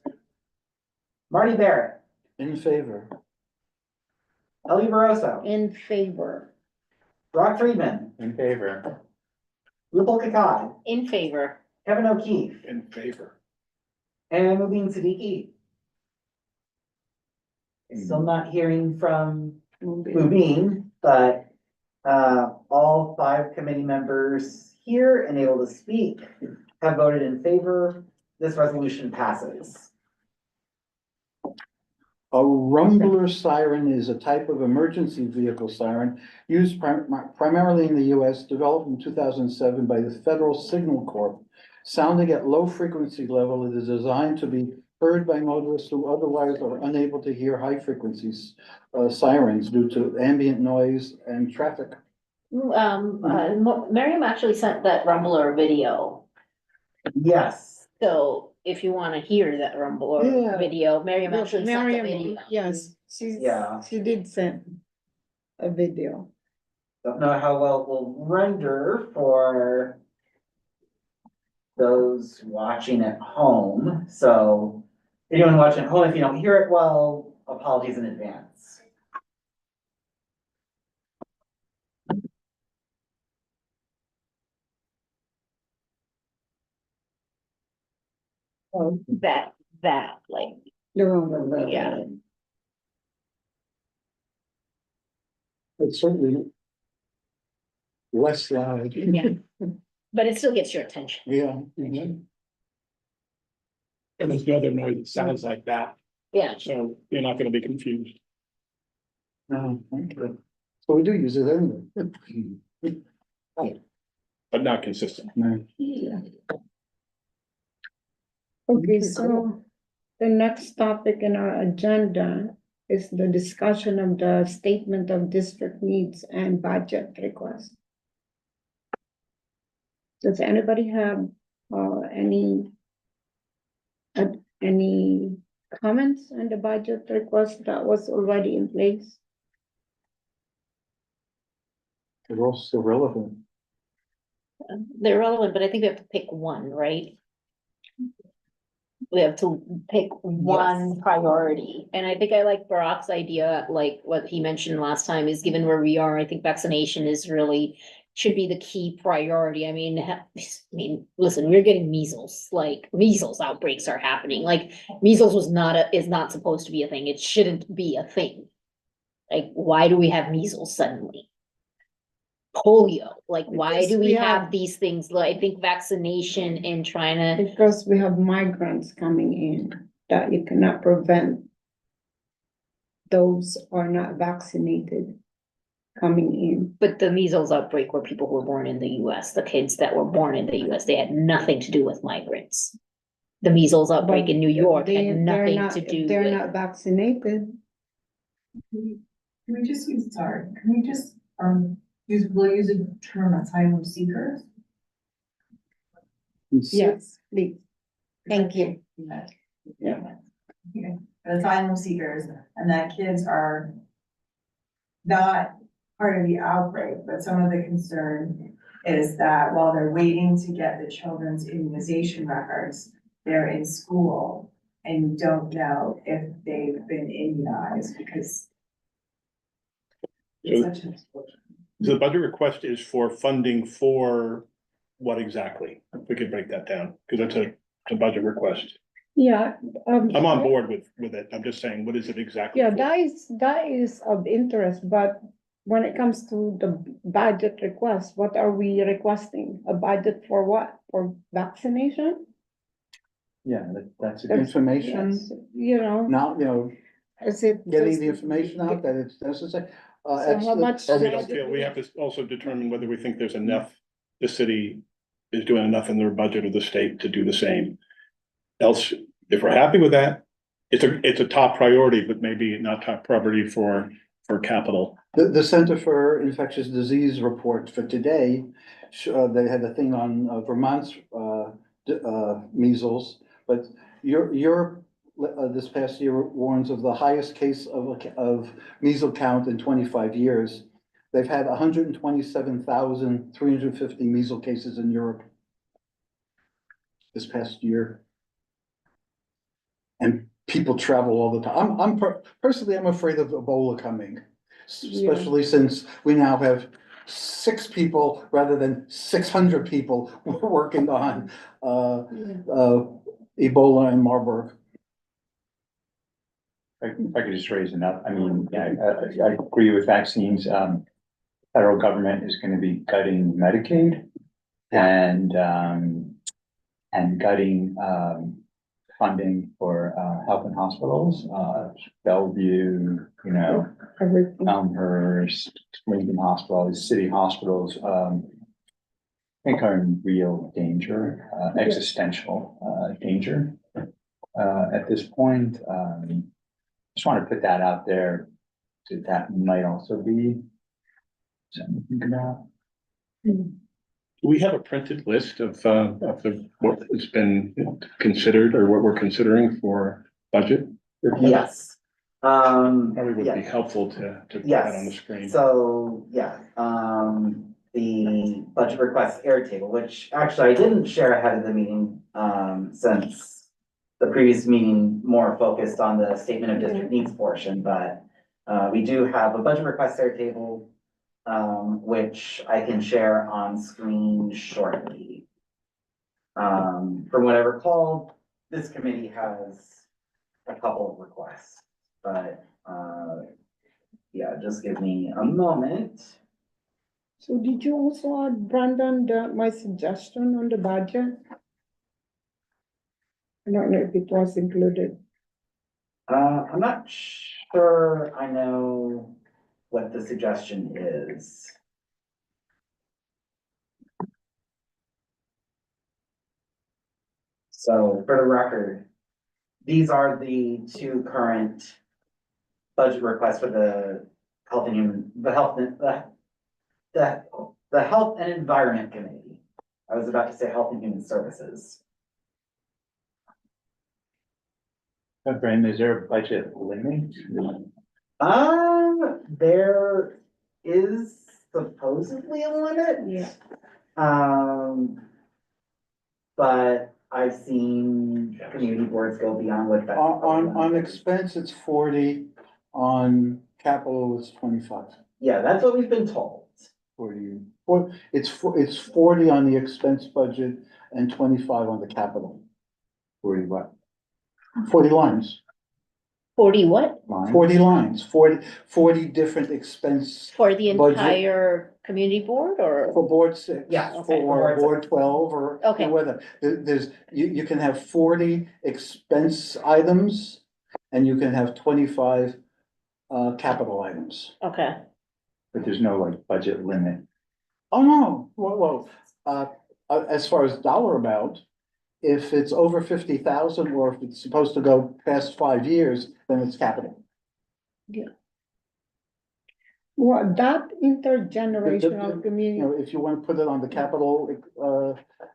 S5: Marty Barrett,
S4: In favor.
S5: Ellie Barroso,
S1: In favor.
S5: Brock Friedman,
S2: In favor.
S5: Rupal Kakai,
S7: In favor.
S5: Kevin O'Keefe,
S3: In favor.
S5: and Mubin Siddiqui. Still not hearing from Mubin, but all 5 committee members here and able to speak have voted in favor. This resolution passes.
S4: A rumbler siren is a type of emergency vehicle siren used primarily in the US, developed in 2007 by the Federal Signal Corp. Sounding at low frequency level, it is designed to be heard by motorists who otherwise are unable to hear high frequencies sirens due to ambient noise and traffic.
S7: Miriam actually sent that Rumbler video,
S5: Yes,
S7: so if you wanna hear that Rumbler
S1: Yeah.
S7: video, Miriam actually sent the
S1: Miriam,
S7: video.
S1: yes,
S5: Yeah.
S1: she did send a video.
S5: don't know how well it will render for those watching at home, so anyone watching at home, if you don't hear it well, apologies in advance.
S7: That, like,
S1: The Rumbler.
S7: Yeah.
S4: It's certainly less loud.
S7: yeah, but it still gets your attention.
S4: Yeah.
S3: And there's no other noise that sounds like that,
S7: Yeah,
S3: so you're not gonna be confused.
S4: No, thank you. So we do use it anyway.
S3: But not consistent.
S4: No.
S1: Yeah. Okay, so the next topic in our agenda is the discussion of the statement of district needs and budget request. Does anybody have any comments on the budget request that was already in place?
S4: They're also relevant.
S7: they're relevant, but I think we have to pick one, right? We have to pick one priority, and I think I like Barack's idea, like what he mentioned last time, is given where we are, I think vaccination is really. Should be the key priority. I mean, listen, we're getting measles, like measles outbreaks are happening, like measles is not supposed to be a thing, it shouldn't be a thing. Like, why do we have measles suddenly? Polio, like, why
S1: Because
S7: do we
S1: we
S7: have
S1: have-
S7: these things, like, I think vaccination and trying to.
S1: Because we have migrants coming in that you cannot prevent. Those are not vaccinated coming in.
S7: But the measles outbreak were people who were born in the US, the kids that were born in the US, they had nothing to do with migrants. The measles outbreak in New York had nothing to do
S1: They're
S7: with.
S1: not vaccinated.
S9: Can we just use, sorry, can we just, we'll use a term asylum seekers?
S1: Yes, please. Thank you.
S9: Yeah. Okay, asylum seekers, and that kids are not part of the outbreak, but some of the concern is that while they're waiting to get the children's immunization records, they're in school and you don't know if they've been immunized because it's such a.
S3: The budget request is for funding for what exactly? If we could break that down, because it's a budget request.
S1: Yeah.
S3: I'm on board with it. I'm just saying, what is it exactly?
S1: Yeah,
S3: for?
S1: that is of interest, but when it comes to the budget request, what are we requesting? A budget for what? For vaccination?
S2: Yeah, that's a
S1: That's-
S4: Information,
S1: Yes, you know,
S4: now,
S1: is it?
S4: getting
S1: just-
S4: the information out that it's necessary.
S1: So how much?
S3: Or we don't feel, we have to also determine whether we think there's enough, the city is doing enough in their budget of the state to do the same. Else, if we're happy with that, it's a top priority, but maybe not top priority for capital.
S4: The Center for Infectious Disease report for today, they had a thing on Vermont's measles, but Europe this past year warns of the highest case of measles count in 25 years. They've had 127,350 measles cases in Europe this past year. And people travel all the time. Personally, I'm afraid of Ebola coming, especially since we now have 6 people rather than 600 people working on Ebola in Marburg.
S2: If I could just raise enough, I mean, yeah, I agree with vaccines. Federal government is gonna be gutting Medicaid and gutting, funding for, health and hospitals, Bellevue, you know,
S1: Everything.
S2: Elmhurst, Lincoln Hospital, these city hospitals, I think are in real danger, existential, danger, at this point. Just want to put that out there, that might also be something to think about.
S3: Do we have a printed list of what has been considered or what we're considering for budget?
S5: Yes.
S3: Probably would be
S5: Yeah.
S3: helpful to put that on the
S5: Yes,
S3: screen.
S5: so, yeah, the budget request Airtable, which actually I didn't share ahead of the meeting, since the previous meeting more focused on the statement of district needs portion, but we do have a budget request Airtable, which I can share on screen shortly. From what I recall, this committee has a couple of requests, but, yeah, just give me a moment.
S1: So did you also add, Brandon, my suggestion on the budget? I don't know if it was included.
S5: I'm not sure I know what the suggestion is. So for the record, these are the two current budget requests for the health and human, the health and environment committee. I was about to say health and human services.
S2: Brandon, is there a budget limit?
S5: There is supposedly a limit.
S1: Yeah.
S5: But I've seen community boards go beyond what that.
S4: On expense, it's 40, on capital, it's 25.
S5: Yeah, that's what we've been told.
S4: 40, it's 40 on the expense budget and 25 on the capital.
S2: 40 what?
S4: 40 lines,
S7: 40 what?
S2: Line?
S4: 40 lines, 40 different expense
S7: For the
S4: Budget.
S7: entire community board or?
S4: for board 6.
S5: Yeah,
S7: okay.
S4: For
S5: Board
S4: board 12 or
S7: Okay.
S4: whether, there's, you can have 40 expense items and you can have 25 capital items.
S7: Okay,
S2: But there's no like budget limit.
S4: Oh, no, as far as dollar amount, if it's over 50,000 or if it's supposed to go past 5 years, then it's capital.
S1: Well, that intergenerational
S4: You
S1: community,
S4: know, if you want to put it on the capital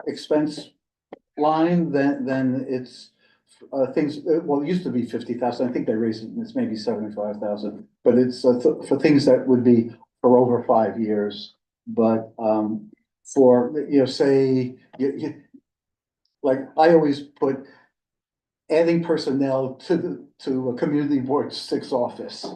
S4: expense line, then it's things, well, it used to be 50,000, I think they raised it, it's maybe 75,000. But it's for things that would be for over 5 years, but for, you know, say, like, I always put adding personnel to a community board 6 office.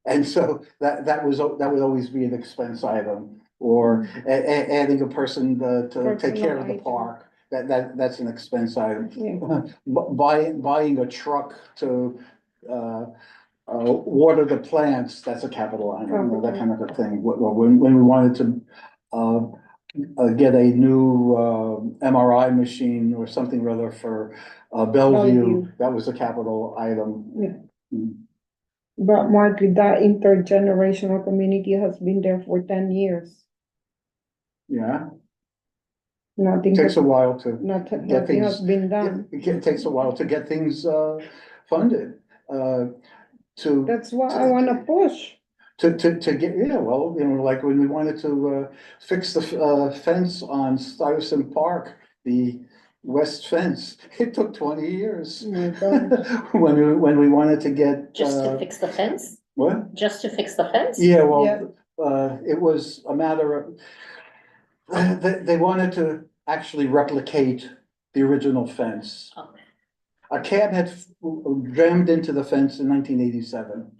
S4: And so that would always be an expense item, or adding a person to take care of the
S1: Personnel
S4: park, that's an expense item.
S1: yeah.
S4: Buying a truck to water the plants, that's a capital item, that kind of a thing. When we wanted to get a new MRI machine or something rather for Bellevue,
S1: Bellevue.
S4: that was a capital item.
S1: Yeah. But Mark, that intergenerational community has been there for 10 years.
S4: Yeah,
S1: Nothing,
S4: takes a while to,
S1: nothing
S4: things-
S1: has been done.
S4: it takes a while to get things funded. To
S1: That's why I wanna push.
S4: to get, yeah, well, you know, like when we wanted to fix the fence on Stuyvesant Park, the west fence, it took 20 years.
S1: Oh my God.
S4: When we wanted to get
S7: just to fix the fence?
S4: what?
S7: Just to fix the fence?
S4: Yeah, well, it was a matter of, they wanted to actually replicate the original fence.
S7: Okay.
S4: A cab had jammed into the fence in 1987.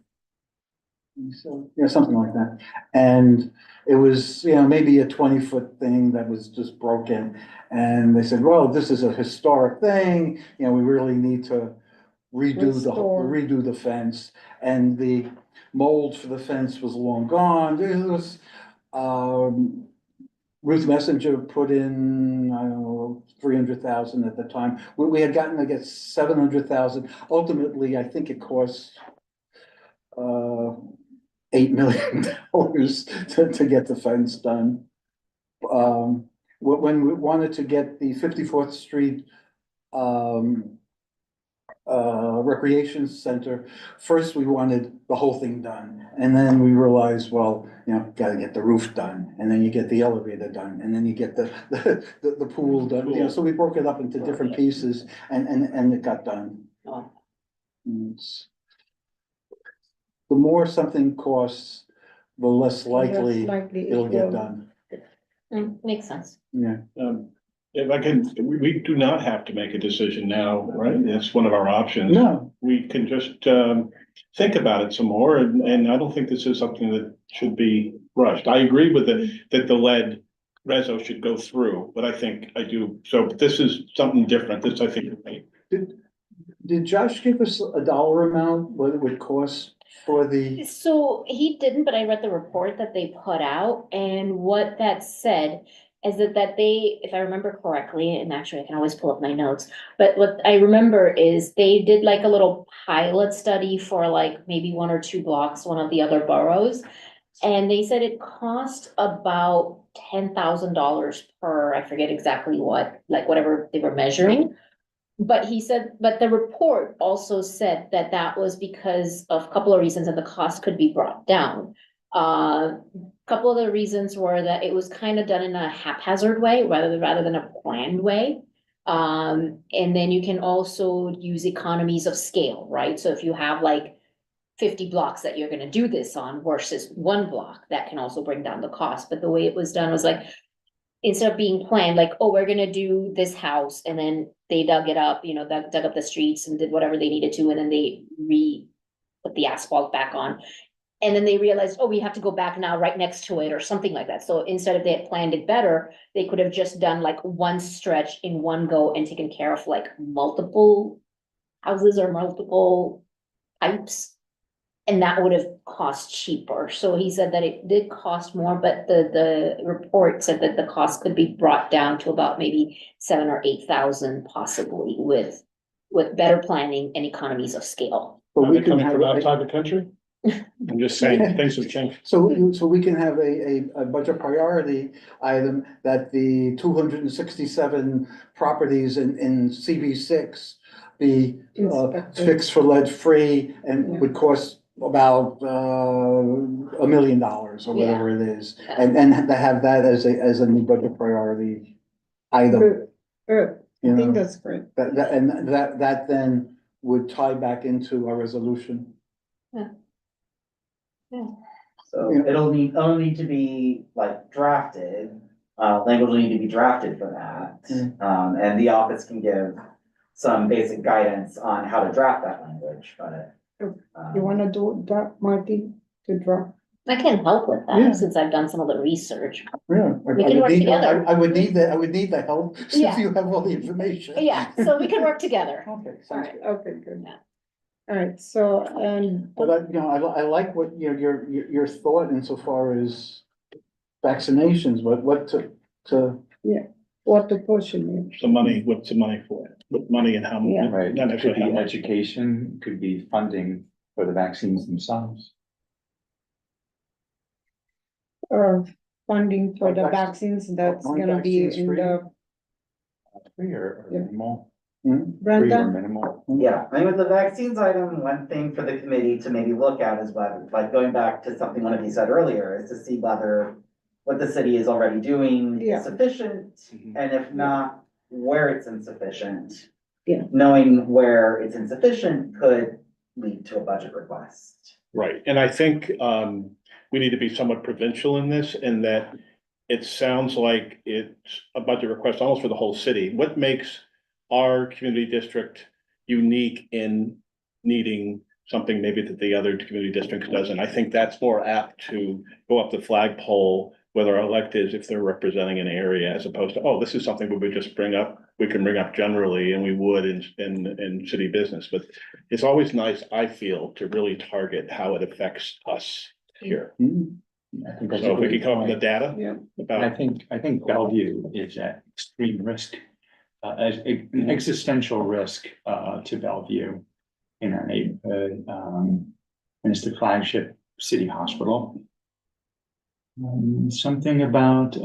S4: So, yeah, something like that. And it was, you know, maybe a 20-foot thing that was just broken. And they said, well, this is a historic thing, you know, we really need to
S1: Restore.
S4: redo the fence. And the mold for the fence was long gone. It was, Ruth Messenger put in, I don't know, 300,000 at the time. We had gotten, I guess, 700,000. Ultimately, I think it cost $8 million to get the fence done. When we wanted to get the 54th Street recreation center, first we wanted the whole thing done. And then we realized, well, you know, gotta get the roof done, and then you get the elevator done, and then you get the pool done. You know, so we broke it up into different pieces and it got done.
S7: Oh.
S4: It's- The more something costs, the less likely it'll get done.
S7: Makes sense.
S4: Yeah.
S3: If I can, we do not have to make a decision now, right? It's one of our options.
S4: No,
S3: We can just think about it some more, and I don't think this is something that should be rushed. I agree with that the lead reso should go through, but I do, so this is something different. This, I think,
S4: did Josh give us a dollar amount, what it would cost for the?
S7: So he didn't, but I read the report that they put out, and what that said is that they, if I remember correctly, and actually I can always pull up my notes, but what I remember is they did like a little pilot study for like maybe 1 or 2 blocks, one of the other boroughs. And they said it cost about $10,000 per, I forget exactly what, like whatever they were measuring. But he said, but the report also said that that was because of a couple of reasons and the cost could be brought down. Couple of the reasons were that it was kind of done in a haphazard way rather than a planned way. And then you can also use economies of scale, right? So if you have like 50 blocks that you're gonna do this on versus 1 block, that can also bring down the cost. But the way it was done was like, instead of being planned, like, oh, we're gonna do this house, and then they dug it up, you know, dug up the streets and did whatever they needed to, and then they put the asphalt back on. And then they realized, oh, we have to go back now right next to it or something like that. So instead of they had planned it better, they could have just done like one stretch in one go and taken care of like multiple houses or multiple pipes. And that would have cost cheaper. So he said that it did cost more, but the report said that the cost could be brought down to about maybe 7,000 or 8,000 possibly with better planning and economies of scale.
S4: But
S3: are
S4: we
S3: they
S4: can
S3: coming
S4: have
S3: from
S4: a-
S3: outside the country? I'm just saying, things have changed.
S4: So we can have a budget priority item that the 267 properties in CB6 be fixed for lead free and would cost about $1 million or whatever it is. And to have that as a new budget priority item. You know,
S1: that's great.
S4: that then would tie back into our resolution.
S5: So
S4: Yeah.
S5: it'll need to be like drafted, language will need to be drafted for that. And the office can give some basic guidance on how to draft that language, but.
S1: You wanna do that, Marty, to draw?
S7: I can help with
S4: Yeah.
S7: that since I've done some of the research.
S4: Yeah.
S7: We can work together.
S4: I would need the help since
S7: Yeah.
S4: you have all the information.
S7: Yeah, so we can work together.
S4: Okay, sounds
S7: Alright.
S4: good.
S1: Okay, good.
S7: Yeah.
S1: All right, so,
S4: But I like what your thought insofar as vaccinations, but what to.
S1: what to push in
S3: The money, what's the money for? What money and how?
S1: Yeah.
S2: Right,
S3: Not
S2: could
S3: actually
S2: be
S3: how much.
S2: education, could be funding for the vaccines themselves.
S1: funding for the
S4: Vac-
S1: vaccines that's
S4: aren't
S1: gonna be
S4: vaccines
S1: in
S4: free?
S1: the,
S2: Free or
S1: Yeah.
S2: minimal,
S4: Hmm?
S2: free or
S1: Brenda?
S2: minimal.
S5: Yeah, I mean, with the vaccines item, one thing for the committee to maybe look at is whether, like, going back to something one of you said earlier, is to see whether what the city is already doing
S1: Yeah.
S5: is sufficient,
S2: Mhm.
S5: and if not, where it's insufficient.
S1: Yeah.
S5: Knowing where it's insufficient could lead to a budget request.
S3: Right, and I think we need to be somewhat provincial in this, in that it sounds like it's a budget request almost for the whole city. What makes our community district unique in needing something maybe that the other community districts doesn't? I think that's more apt to go up the flagpole, whether our electeds, if they're representing an area, as opposed to, oh, this is something we would just we can bring up generally, and we would in city business. But it's always nice, I feel, to really target how it affects us here.
S4: Hmm.
S2: I think that's a
S3: So if we
S2: great
S3: could come up with the
S2: point.
S3: data
S1: Yeah.
S2: I
S3: about,
S2: think Bellevue is at extreme risk, as an existential risk, to Bellevue in our neighborhood, and it's the flagship city hospital. Something about,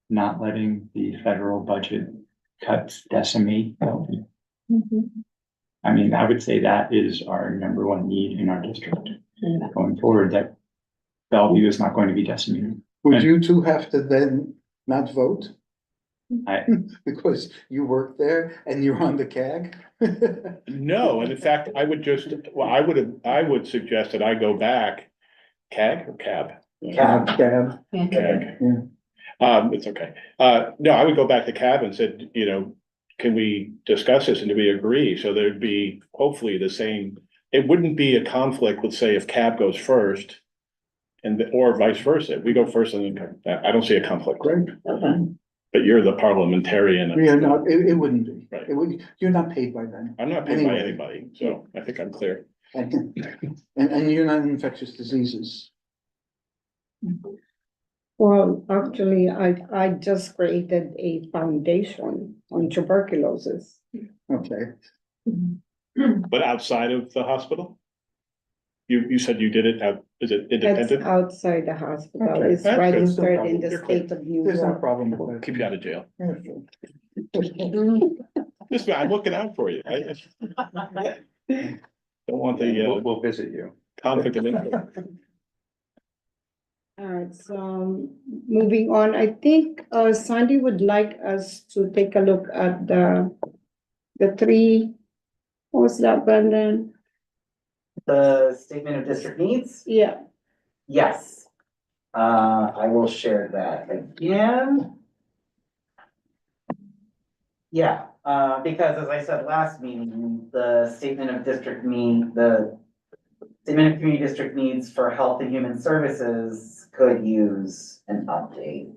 S2: not letting the federal budget cuts decimate Bellevue. I mean, I would say that is our number one need in our district going forward, that Bellevue is not going to be decimated.
S4: Would you two have to then not vote?
S2: I-
S4: Because you work there and you're on the CAG?
S3: no, and in fact, I would suggest that I go back. CAG or CAB?
S4: CAG.
S3: CAG. It's okay. No, I would go back to CAB and said, you know, can we discuss this and do we agree? So there'd be hopefully the same, it wouldn't be a conflict, let's say if CAB goes first. Or vice versa, if we go first and then, I don't see a conflict, right? But you're the parliamentarian.
S4: Yeah, no, it wouldn't be.
S3: Right.
S4: It would, you're not paid by them.
S3: I'm not paid by
S4: Anyway.
S3: anybody, so I think I'm clear.
S4: And you're not in infectious diseases.
S1: Well, actually, I just created a foundation on tuberculosis.
S4: Okay.
S3: But outside of the hospital? You said you did it is it
S1: That's
S3: independent?
S1: outside the hospital.
S4: Okay,
S1: It's
S3: that's good.
S1: registered in the
S3: You're clear.
S1: state of New
S4: There's no
S1: York.
S4: problem with that.
S3: Keep you out of jail.
S4: Yeah, sure.
S3: This, I'm looking out for you. I don't want
S2: We'll,
S3: the
S2: we'll visit you.
S3: conflict of interest.
S1: All right, so moving on, I think Sandy would like us to take a look at the three, what was that, Brendan?
S5: The statement of district needs?
S1: Yeah,
S5: Yes. I will share that again. Yeah, because as I said last meeting, the statement of district the statement of community district needs for health and human services could use an update.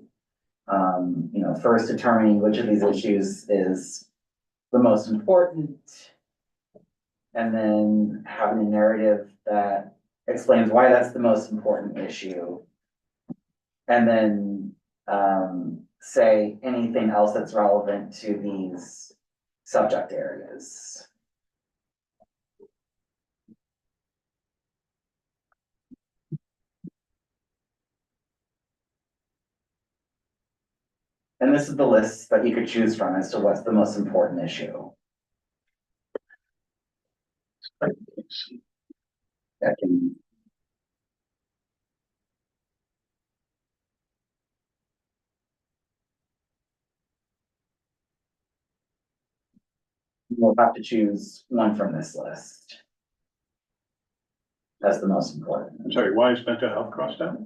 S5: You know, first determining which of these issues is the most important. And then having a narrative that explains why that's the most important issue. And then, say anything else that's relevant to these subject areas. And this is the list that you could choose from as to what's the most important issue. That can. We'll have to choose one from this list. That's the most important.
S3: I'm sorry, why is mental health crossed out?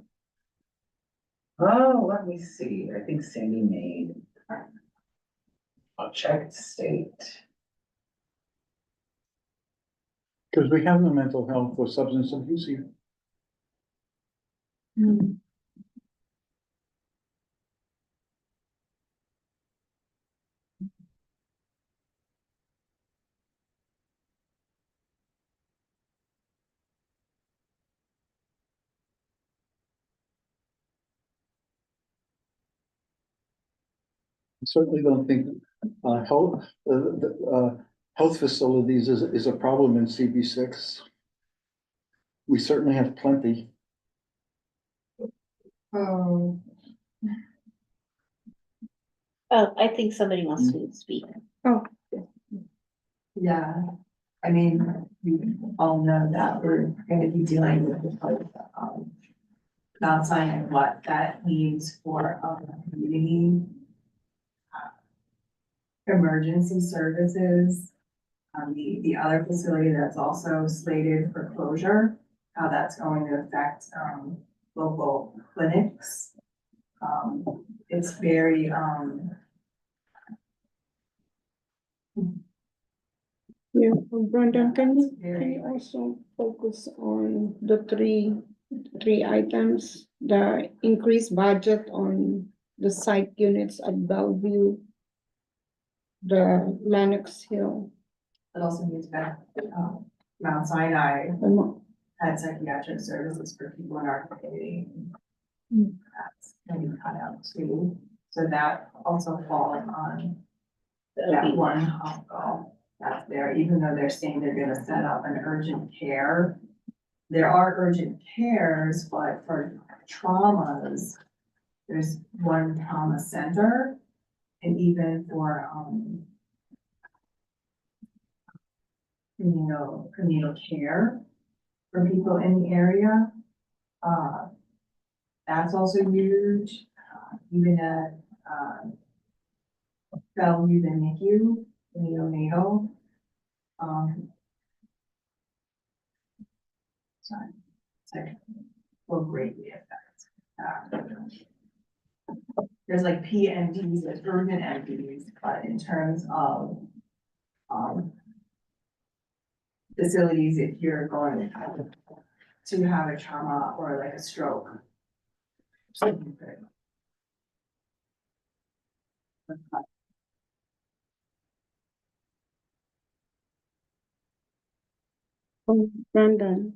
S5: Oh, let me see. I think Sandy made. I'll check state.
S4: Because we have no mental health or substance abuse here. I certainly don't think health facilities is a problem in CB6. We certainly have plenty.
S9: Oh,
S7: Oh, I think somebody wants to speak.
S9: yeah, I mean, we all know that we're gonna be dealing with Mount Sinai, and what that means for our community. Emergency services, the other facility that's also slated for closure, how that's going to affect, local clinics. It's very,
S1: yeah, Brendan, can you
S9: very,
S1: also focus on the three items? The increased budget on the psych units at Bellevue, the Lenox Hill,
S9: it also means back, Mount Sinai,
S1: the
S9: had psychiatric services for people in our community.
S1: Mm.
S9: That's gonna be cut out too, so that also falls on that one hospital that's there, even though they're saying they're gonna set up an urgent care. There are urgent cares, but for traumas, there's one trauma center. And even for, prenatal care for people in the area. That's also huge, even at, Bellevue, the NICU, the neonatal. Sorry, it's like, will greatly affect. There's like PMDs, there's urgent MDs, but in terms of, facilities, if you're going to have a trauma or like a stroke.
S1: Brandon,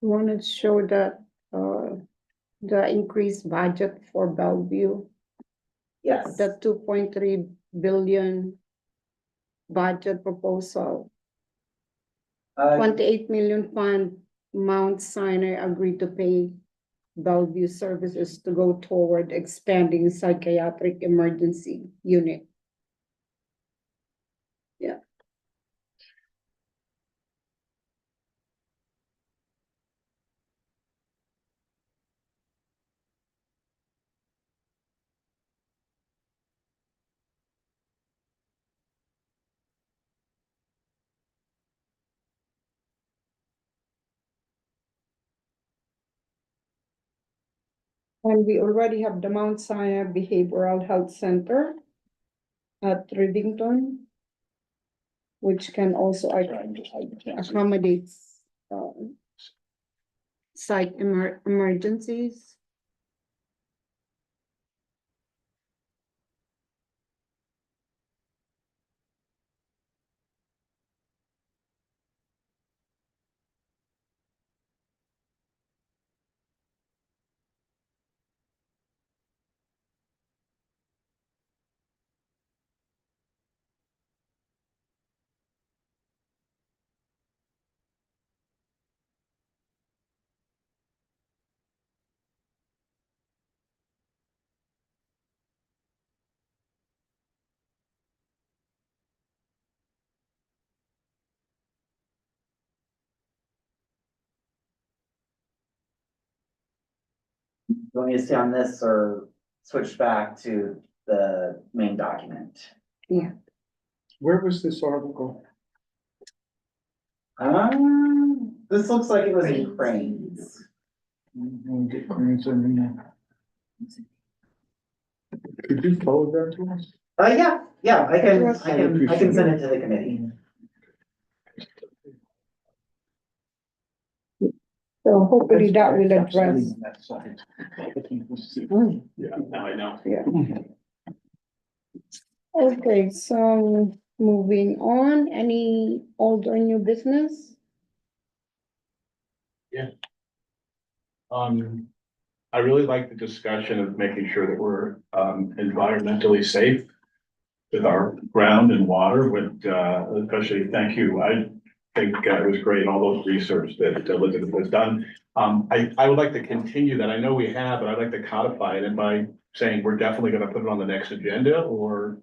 S1: you want to show that, the increased budget for Bellevue,
S5: Yes.
S1: the 2.3 billion budget proposal, 28 million fund, Mount Sinai agreed to pay Bellevue services to go toward expanding psychiatric emergency unit. Yeah. And we already have the Mount Sinai Behavioral Health Center at Rivington, which can also accommodate psych emergencies.
S5: You want me to stay on this or switch back to the main document?
S4: Where was this article?
S5: This looks like it was in Cranes.
S4: Get Cranes in there. Could you forward that to us?
S5: Yeah, I can send it to the committee.
S1: So hopefully that will address.
S3: Yeah, now I know.
S1: Yeah. Okay, so moving on, any old or new business?
S3: I really like the discussion of making sure that we're environmentally safe with our ground and water, with especially, thank you. I think it was great, all those research that Elizabeth has done. I would like to continue that. I know we have, but I'd like to codify it, and by saying we're definitely gonna put it on the next agenda, or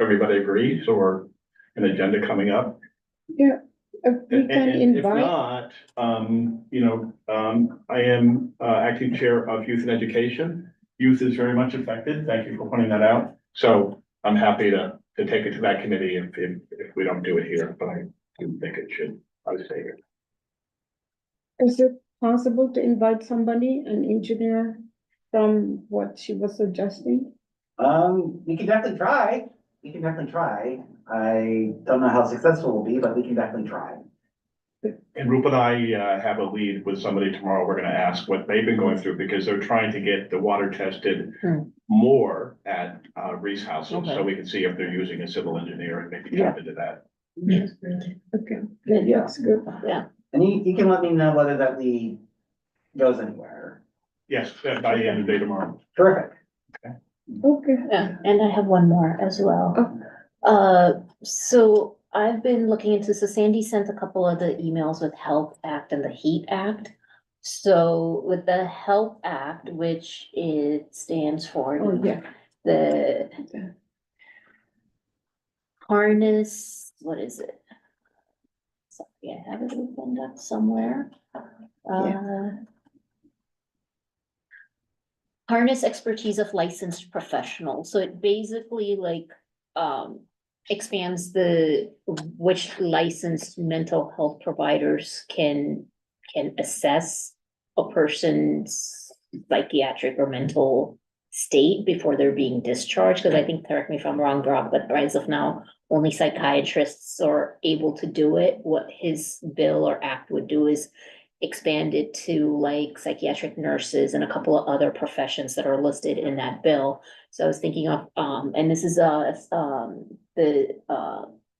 S3: everybody agrees, or an agenda coming up.
S1: Yeah, if we can
S3: And if
S1: invite,
S3: not, I am acting chair of youth and education. Youth is very much affected. Thank you for pointing that out. So I'm happy to take it to that committee if we don't do it here, but I do think it should, I would say here.
S1: is it possible to invite somebody, an engineer, from what she was suggesting?
S5: We can definitely try. I don't know how successful we'll be, but we can definitely try.
S3: And Rupa and I have a lead with somebody tomorrow. We're gonna ask what they've been going through, because they're trying to get the water tested more at Reese houses, so we can see if they're using a civil engineer and maybe tap into that.
S1: Okay, good, yes, good, yeah.
S5: And you can let me know whether that lead goes anywhere.
S3: Yes, by the end of the day tomorrow.
S5: Terrific.
S1: Okay.
S7: Yeah, and I have one more as well. So I've been looking into, so Sandy sent a couple of the emails with Health Act and the Heat Act. So with the Health Act, which it stands for.
S1: Oh, yeah.
S7: The harness, what is it? Sorry, I have it opened up somewhere. Harness expertise of licensed professionals, so it basically like, expands which licensed mental health providers can assess a person's psychiatric or mental state before they're being discharged, because I think, correct me if I'm wrong, Brock, but as of now, only psychiatrists are able to do it. What his bill or act would do is expand it to like psychiatric nurses and a couple of other professions that are listed in that bill. So I was thinking of, and this is,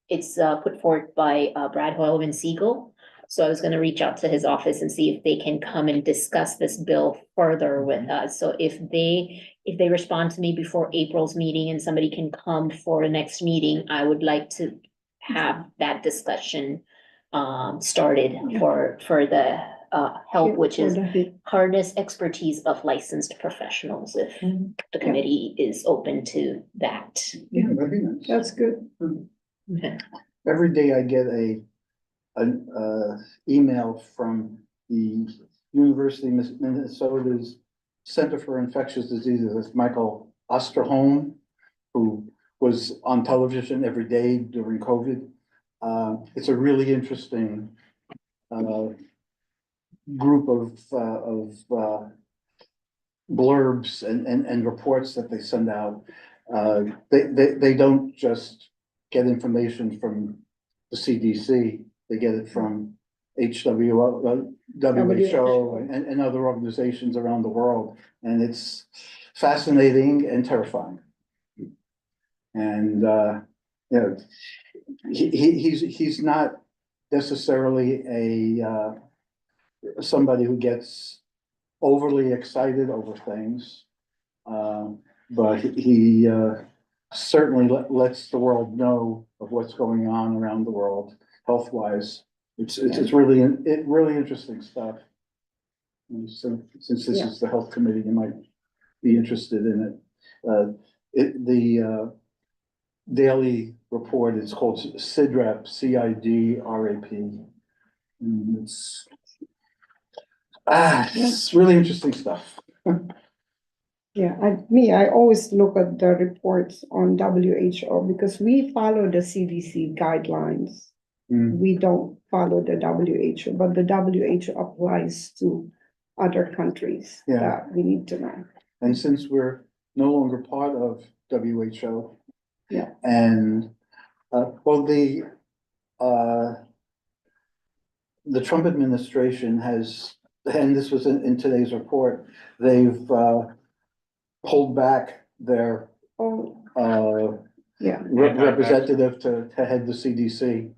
S7: it's put forth by Brad Hoylman Siegel. So I was gonna reach out to his office and see if they can come and discuss this bill further with us. So if they respond to me before April's meeting and somebody can come for the next meeting, I would like to have that discussion started for the help, which is harness expertise of licensed professionals, if the committee is open to that.
S4: Yeah, that'd be nice.
S1: That's good.
S7: Okay.
S4: Every day I get an email from the University of Minnesota's Center for Infectious Diseases. It's Michael Osterholm, who was on television every day during COVID. It's a really interesting group of blurbs and reports that they send out. They don't just get information from the CDC, they get it from WHO and other organizations around the world, and it's fascinating and terrifying. And you know, he's not necessarily somebody who gets overly excited over things, but he certainly lets the world know of what's going on around the world, health-wise. It's really interesting stuff. And so, since this is the health committee, you might be interested in it. The daily report is called CIDRAP, CIDRAP. It's really interesting stuff.
S1: Yeah, I always look at the reports on WHO because we follow the CDC guidelines. We don't follow the WHO, but the WHO applies to other countries that we need to know.
S4: And since we're no longer part of WHO.
S1: Yeah.
S4: And, well, the Trump administration has, and this was in today's report, they've pulled back their representative to head the CDC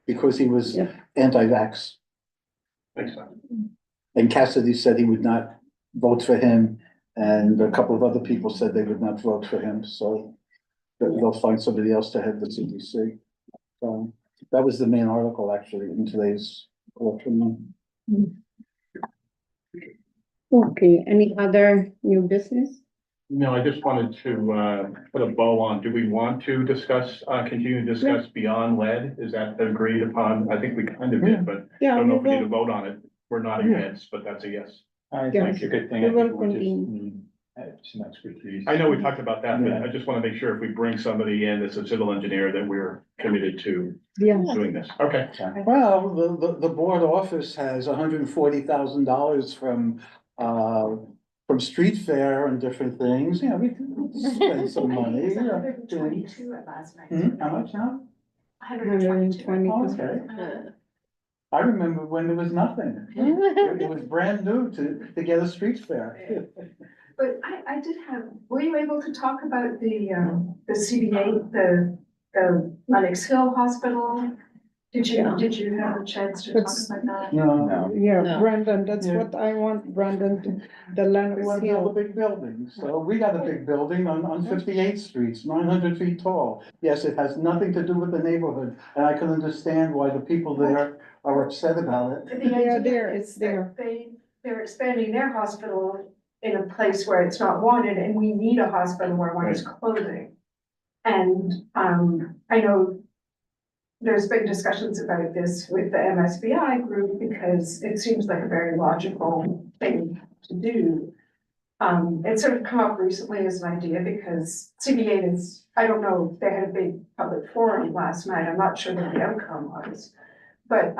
S4: because he was anti-vax.
S3: Thanks, Simon.
S4: And Cassidy said he would not vote for him, and a couple of other people said they would not vote for him, so they'll find somebody else to head the CDC. That was the main article actually in today's election.
S1: Okay, any other new business?
S3: No, I just wanted to put a bow on, do we want to discuss, continue to discuss beyond lead? Is that agreed upon? I think we kind of did, but I don't know if we need to vote on it. We're nodding heads, but that's a yes.
S2: I think it's a good thing.
S1: We
S2: I
S1: will
S2: think we just
S1: convene.
S2: need some expertise.
S3: I know we talked about that, but
S2: Yeah.
S3: I just want to make sure if we bring somebody in that's a civil engineer, that we're committed to doing this. Okay.
S4: Well, the board office has $140,000 from street fair and different things, you know, we can spend some money.
S8: It's 122 at last night.
S4: How much now?
S1: 120.
S4: Okay. I remember when there was nothing. It was brand new to get a street fair.
S9: But I did have, were you able to talk about the CBA, the Lenox Hill Hospital? Did
S1: Yeah.
S9: you have a chance to
S1: That's-
S9: talk about that?
S4: No.
S2: No,
S1: Yeah,
S7: No.
S1: Brandon, that's
S4: Yeah.
S1: what I want, Brandon, to, the
S4: They want
S1: Lennox
S4: to build a
S1: Hill.
S4: big building, so we got a big building on 58th Street, it's 900 feet tall. Yes, it has nothing to do with the neighborhood, and I can understand why the people there are upset about it.
S9: The
S1: They are
S9: idea
S1: there,
S9: is
S1: it's there.
S9: that they're expanding their hospital in a place where it's not wanted, and we need a hospital where one is closing. And, I know there's been discussions about this with the MSBI group, because it seems like a very logical thing to do. It's sort of come up recently as an idea because CBA is, I don't know, they had a big public forum last night, I'm not sure what the outcome was. But,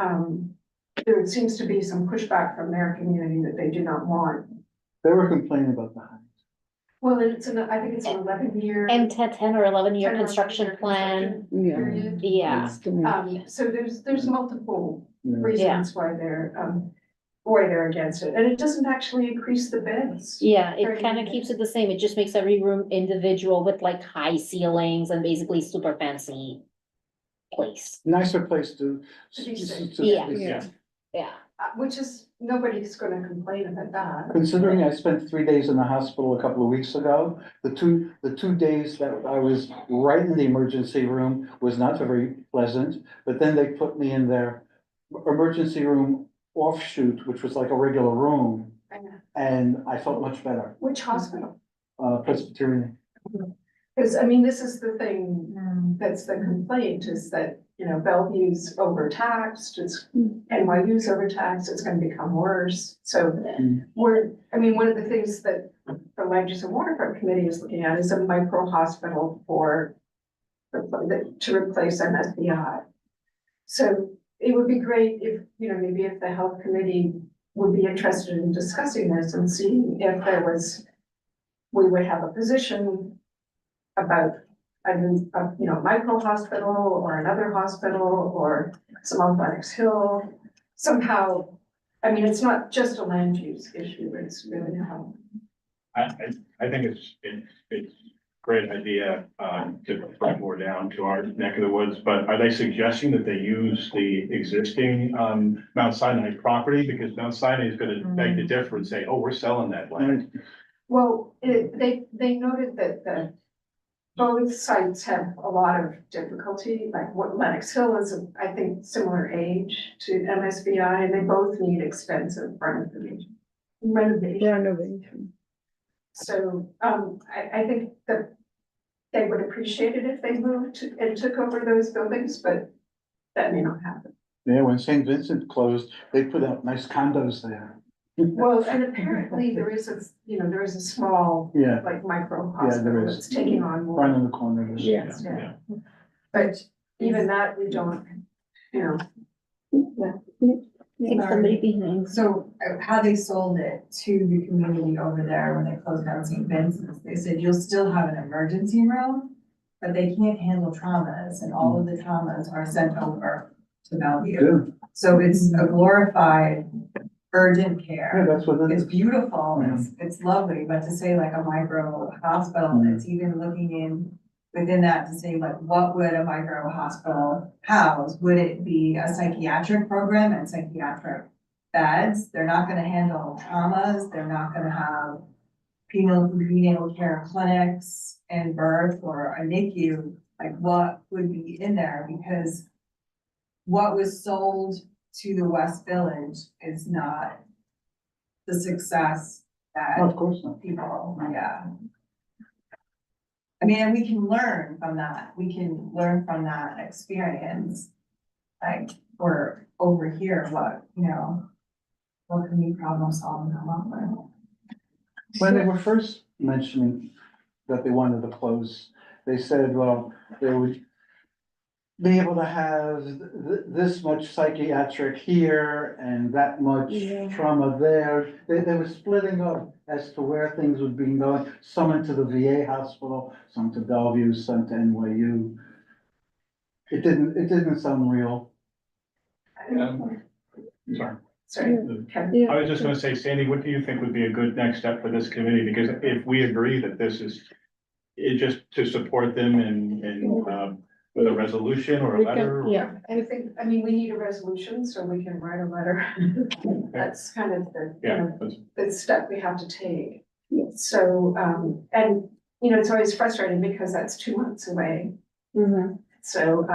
S9: there seems to be some pushback from their community that they do not want.
S4: They were complaining about the height.
S9: Well, I think it's an 11-year.
S7: And 10 or 11-year
S9: 10 or
S7: construction
S9: 11-year
S7: plan.
S9: construction
S1: Yeah.
S9: period.
S7: Yeah,
S1: It's too much.
S9: So there's multiple
S4: Yeah.
S9: reasons why they're against it, and it doesn't actually increase the beds.
S7: yeah, it
S9: Very
S7: kind of
S9: good.
S7: keeps it the same. It just makes every room individual with like high ceilings and basically super fancy place.
S4: Nicer place to.
S9: To be safe.
S7: Yeah.
S1: Yeah.
S7: Yeah.
S9: Which is, nobody's gonna complain about that.
S4: Considering I spent 3 days in the hospital a couple of weeks ago, the two days that I was right in the emergency room was not very pleasant. But then they put me in their emergency room offshoot, which was like a regular room, and I felt much better.
S9: Which hospital?
S4: Presbyterian.
S9: Because, I mean, this is the thing, that's the complaint, is that, Bellevue's overtaxed, NYU's overtaxed, it's gonna become worse. So one of the things that the Land Use and Waterfront Committee is looking at is a micro hospital to replace MSBI. So it would be great if, maybe if the health committee would be interested in discussing this and seeing if we would have a position about a new, micro hospital or another hospital or some on Lennox Hill. Somehow, I mean, it's not just a land use issue, it's really how.
S3: I think it's a great idea, to bring more down to our neck of the woods, but are they suggesting that they use the existing, Mount Sinai property? Because Mount Sinai is gonna make the difference, say, oh, we're selling that land.
S9: Well, they noted that both sites have a lot of difficulty, like what Lennox Hill is, I think, similar age to MSBI, and they both need expensive renovation.
S1: Renovation.
S9: So, I think that they would appreciate it if they moved and took over those buildings, but that may not happen.
S4: Yeah, when St. Vincent closed, they put out nice condos there.
S9: Well, and apparently there is a small,
S4: Yeah,
S9: like micro
S4: there
S9: hospital
S4: is.
S9: that's taking on more.
S4: right in the corner. There's-
S1: Yes.
S9: Yeah. But even that, we don't,
S7: Keep somebody behind.
S11: So how they sold it to the community over there when they closed down St. Vincent's, they said you'll still have an emergency room, but they can't handle traumas, and all of the traumas are sent over to Bellevue.
S4: Good.
S11: So it's a glorified urgent
S4: Yeah,
S11: care.
S4: that's what it
S11: It's
S4: is.
S11: beautiful, it's lovely, but to say like a micro hospital, it's even looking within that to say like, what would a micro hospital house? Would it be a psychiatric program and psychiatric beds? They're not gonna handle traumas, they're not gonna have prenatal care clinics and birth or a NICU, like what would be in there? Because what was sold to the West Village is not the success that
S4: No, of course not.
S11: people, yeah. I mean, and we can learn from that. We can learn from that experience. Like, we're over here, what can we problem solve and come up with?
S4: When they were first mentioning that they wanted to close, they said, well, they would be able to have this much psychiatric here and that much
S1: Yeah.
S4: trauma there. They were splitting up as to where things would be going, some into the VA hospital, some to Bellevue, some to NYU. It didn't sound real.
S3: Sorry.
S9: sorry, Kevin.
S1: Yeah.
S3: I was just gonna say, Sandy, what do you think would be a good next step for this committee? Because if we agree that this is, it just to support them and with a resolution or a
S1: We can-
S3: letter?
S1: yeah.
S9: I think, I mean, we need a resolution so we can write a letter. That's kind of the, you
S3: Yeah,
S9: know,
S3: that's-
S9: the step we have to take. So, and, you know, it's always frustrating because that's 2 months away.
S1: Mhm.
S9: So,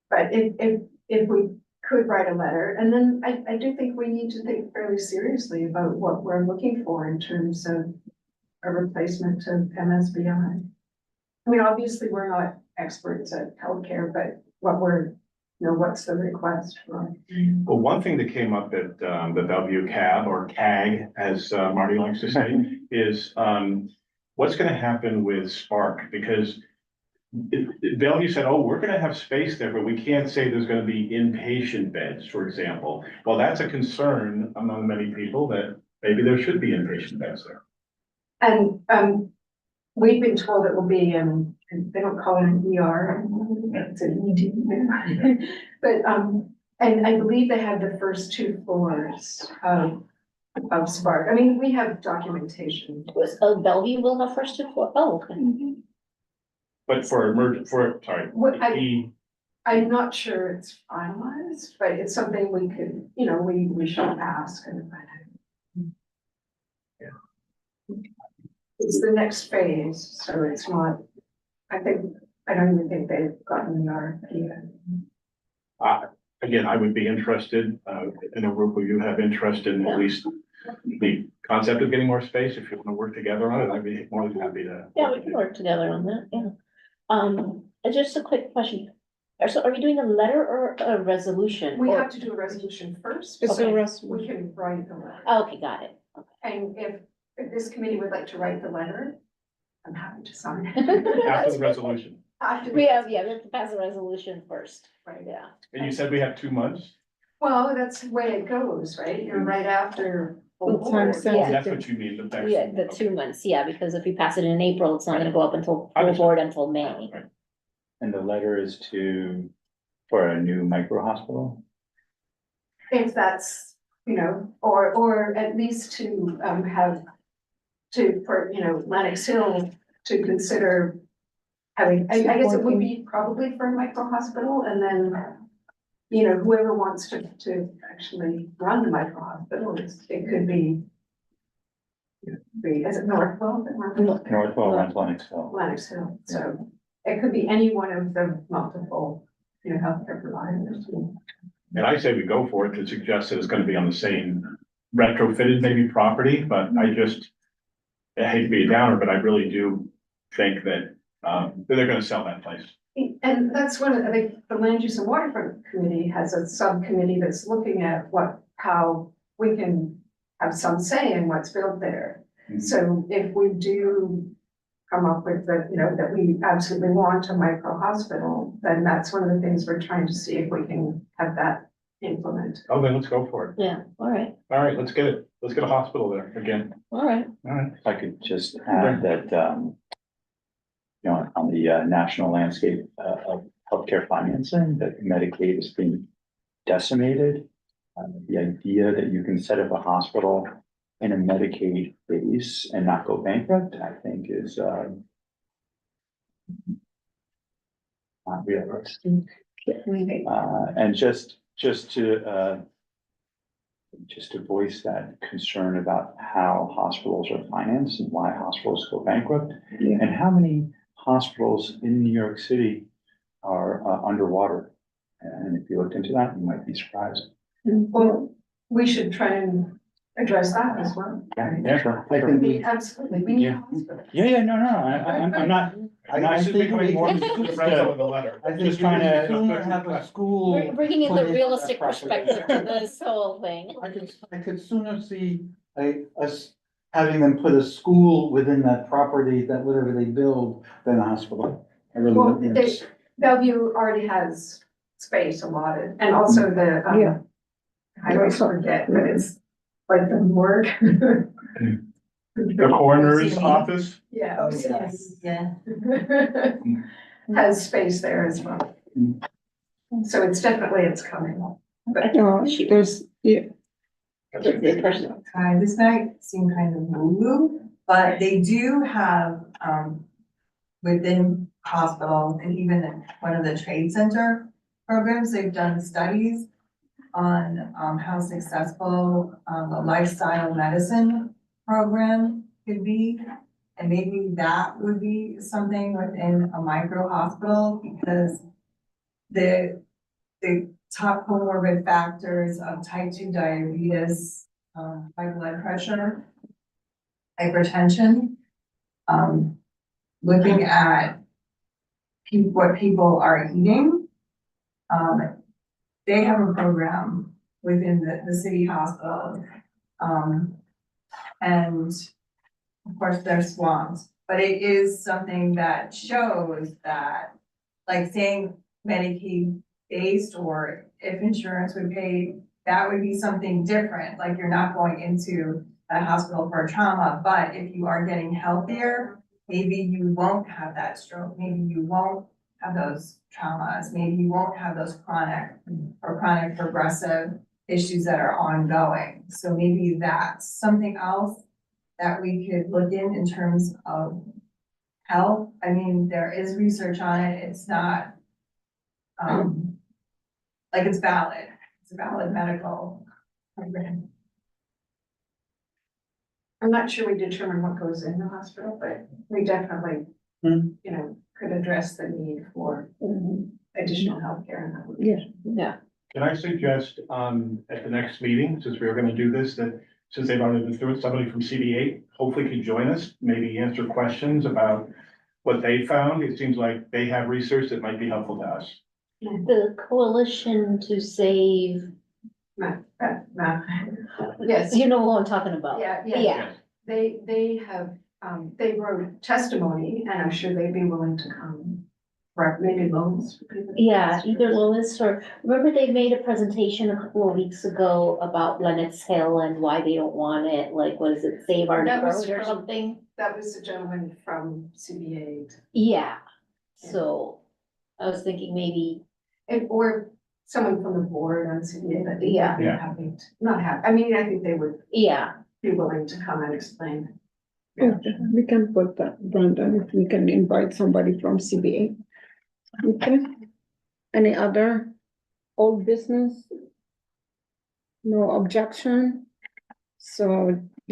S9: but if we could write a letter, and then I do think we need to think fairly seriously about what we're looking for in terms of a replacement to MSBI. I mean, obviously, we're not experts at healthcare, but what's the request for?
S3: Well, one thing that came up at the Bellevue CAB or CAG, as Marty likes to say, is what's gonna happen with Spark? Because Bellevue said, oh, we're gonna have space there, but we can't say there's gonna be inpatient beds, for example. Well, that's a concern among many people that maybe there should be inpatient beds there.
S9: And we've been told it will be they don't call it an ER, it's an ED. But, and I believe they have the first 2 floors of Spark. I mean, we have documentation.
S7: Oh, Bellevue will have first to floor, oh, okay.
S3: But sorry,
S9: What I'm not sure it's finalized, but it's something we could, you know, we should ask and find out. It's the next phase, so it's not, I don't even think they've gotten the RFP yet.
S3: Again, I would be interested in a group where you have interest in at least the concept of getting more space. If you want to work together on it, I'd be more than happy to.
S7: Yeah, we can work together on that, yeah. Just a quick question. So are we doing a letter or a resolution?
S9: We
S7: Or-
S9: have to do a resolution first.
S1: It's a
S7: Okay.
S1: resolution.
S9: We can write the letter.
S7: Oh, okay, got it.
S9: And if this committee would like to write the letter, I'm happy to sign it.
S3: After the resolution.
S9: After the-
S7: We have to pass a resolution first,
S9: Right.
S7: yeah.
S3: And you said we have 2 months?
S9: Well, that's the way it goes, right? You're right after.
S1: Full time
S9: board.
S1: sensitive.
S3: That's what you mean, the next.
S7: Yeah, the 2 months, yeah, because if you pass it in April, it's not gonna go up until full
S3: Understood.
S7: board until May.
S3: Right.
S2: And the letter is for a new micro hospital?
S9: If that's, you know, or at least to for, you know, Lenox Hill to consider having, I guess it would be probably for a micro hospital and then, you know, whoever wants to actually run the micro hospital, it could be, is it Northwell that runs it?
S2: Northwell runs Lenox Hill.
S9: Lenox Hill, so it could be any one of the multiple, you know, healthcare providers.
S3: And I say we go for it to suggest that it's gonna be on the same retrofitted maybe property, but I hate to be a downer, but I really do think that they're gonna sell that place.
S9: And that's one of the Land Use and Waterfront Committee has a subcommittee that's looking at how we can have some say in what's built there.
S2: Mhm.
S9: So if we do come up with you know, that we absolutely want a micro hospital, then that's one of the things we're trying to see if we can have that implemented.
S3: Oh, then let's go for it.
S7: Yeah, all right,
S3: All right, let's get it. Let's get a hospital there again.
S7: all right.
S3: All right.
S2: If I could just add that, you know, on the national landscape of healthcare financing, that Medicaid is being decimated. The idea that you can set up a hospital in a Medicaid base and not go bankrupt, I think is not realistic. And just to voice that concern about how hospitals are financed and why hospitals go bankrupt.
S1: Yeah.
S2: And how many hospitals in New York City are underwater? And if you looked into that, you might be surprised.
S9: Well, we should try and address that as well.
S2: Yeah, sure.
S4: I think we,
S9: Absolutely, we need a
S2: Yeah.
S9: hospital.
S2: Yeah, no, I'm not,
S3: This is
S4: think
S3: becoming
S4: we-
S3: more
S4: I
S3: than
S4: think
S3: the rest of the letter.
S4: think
S2: Just trying to-
S4: we sooner have a school.
S7: We're bringing in the
S4: put
S7: realistic
S4: that property.
S7: perspective to this whole thing.
S4: I could sooner see us having them put a school within that property, that whatever they build, than a hospital. I really,
S9: Well,
S4: yes.
S9: Bellevue already has space allotted, and also
S1: Yeah.
S9: I always forget, but it's like the morgue.
S3: The coroner's office,
S9: Yeah.
S11: Oh, yes, yeah.
S9: Has space there as well. So it's coming. But
S1: No, there's, yeah,
S11: Hi, this might seem kind of woo-woo, but they do have, within hospitals and even in one of the trade center programs, they've done studies on, how successful, the lifestyle medicine program could be. And maybe that would be something within a micro hospital because the top comorbid factors of type 2 diabetes, high blood pressure, hypertension, looking at what people are eating. They have a program within the city hospital. And of course, they're swamped, but it is something that shows that, like saying Medicaid based, or if insurance would pay, that would be something different, like you're not going into a hospital for trauma, but if you are getting healthier, maybe you won't have that stroke, maybe you won't have those traumas, maybe you won't have those chronic or chronic progressive issues that are ongoing. So maybe that's something else that we could look in terms of health. I mean, there is research on it. It's not, like it's valid. It's a valid medical program.
S8: I'm not sure we determine what goes in the hospital, but we definitely, you know, could address the need for additional healthcare in that.
S1: Yeah.
S3: Can I suggest, at the next meeting, since we are gonna do this, that since they've already been through it, somebody from CBA hopefully could join us, maybe answer questions about what they found. It seems like they have research that might be helpful to us.
S7: The Coalition to Save,
S8: Yes,
S7: you know who I'm talking about? Yeah.
S8: they have, they wrote testimony and I'm sure they'd be willing to come, for maybe loans. for people.
S7: Yeah, either Lois or, remember they made a presentation a couple of weeks ago about Lenox Hill and why they don't want it, like, what is it, Save Our
S8: That was
S7: Neighborhood or
S8: from-
S7: something?
S8: That was the gentleman from CBA.
S7: Yeah, so I was thinking maybe,
S8: And, or someone from the board on CBA, but they
S7: Yeah.
S8: would be happy to, not happy, I mean, I think they would
S7: yeah,
S8: be willing to come and explain.
S1: Okay, we can put that, Brandon, if we can invite somebody from CBA. Okay. Any other old business? No objection? So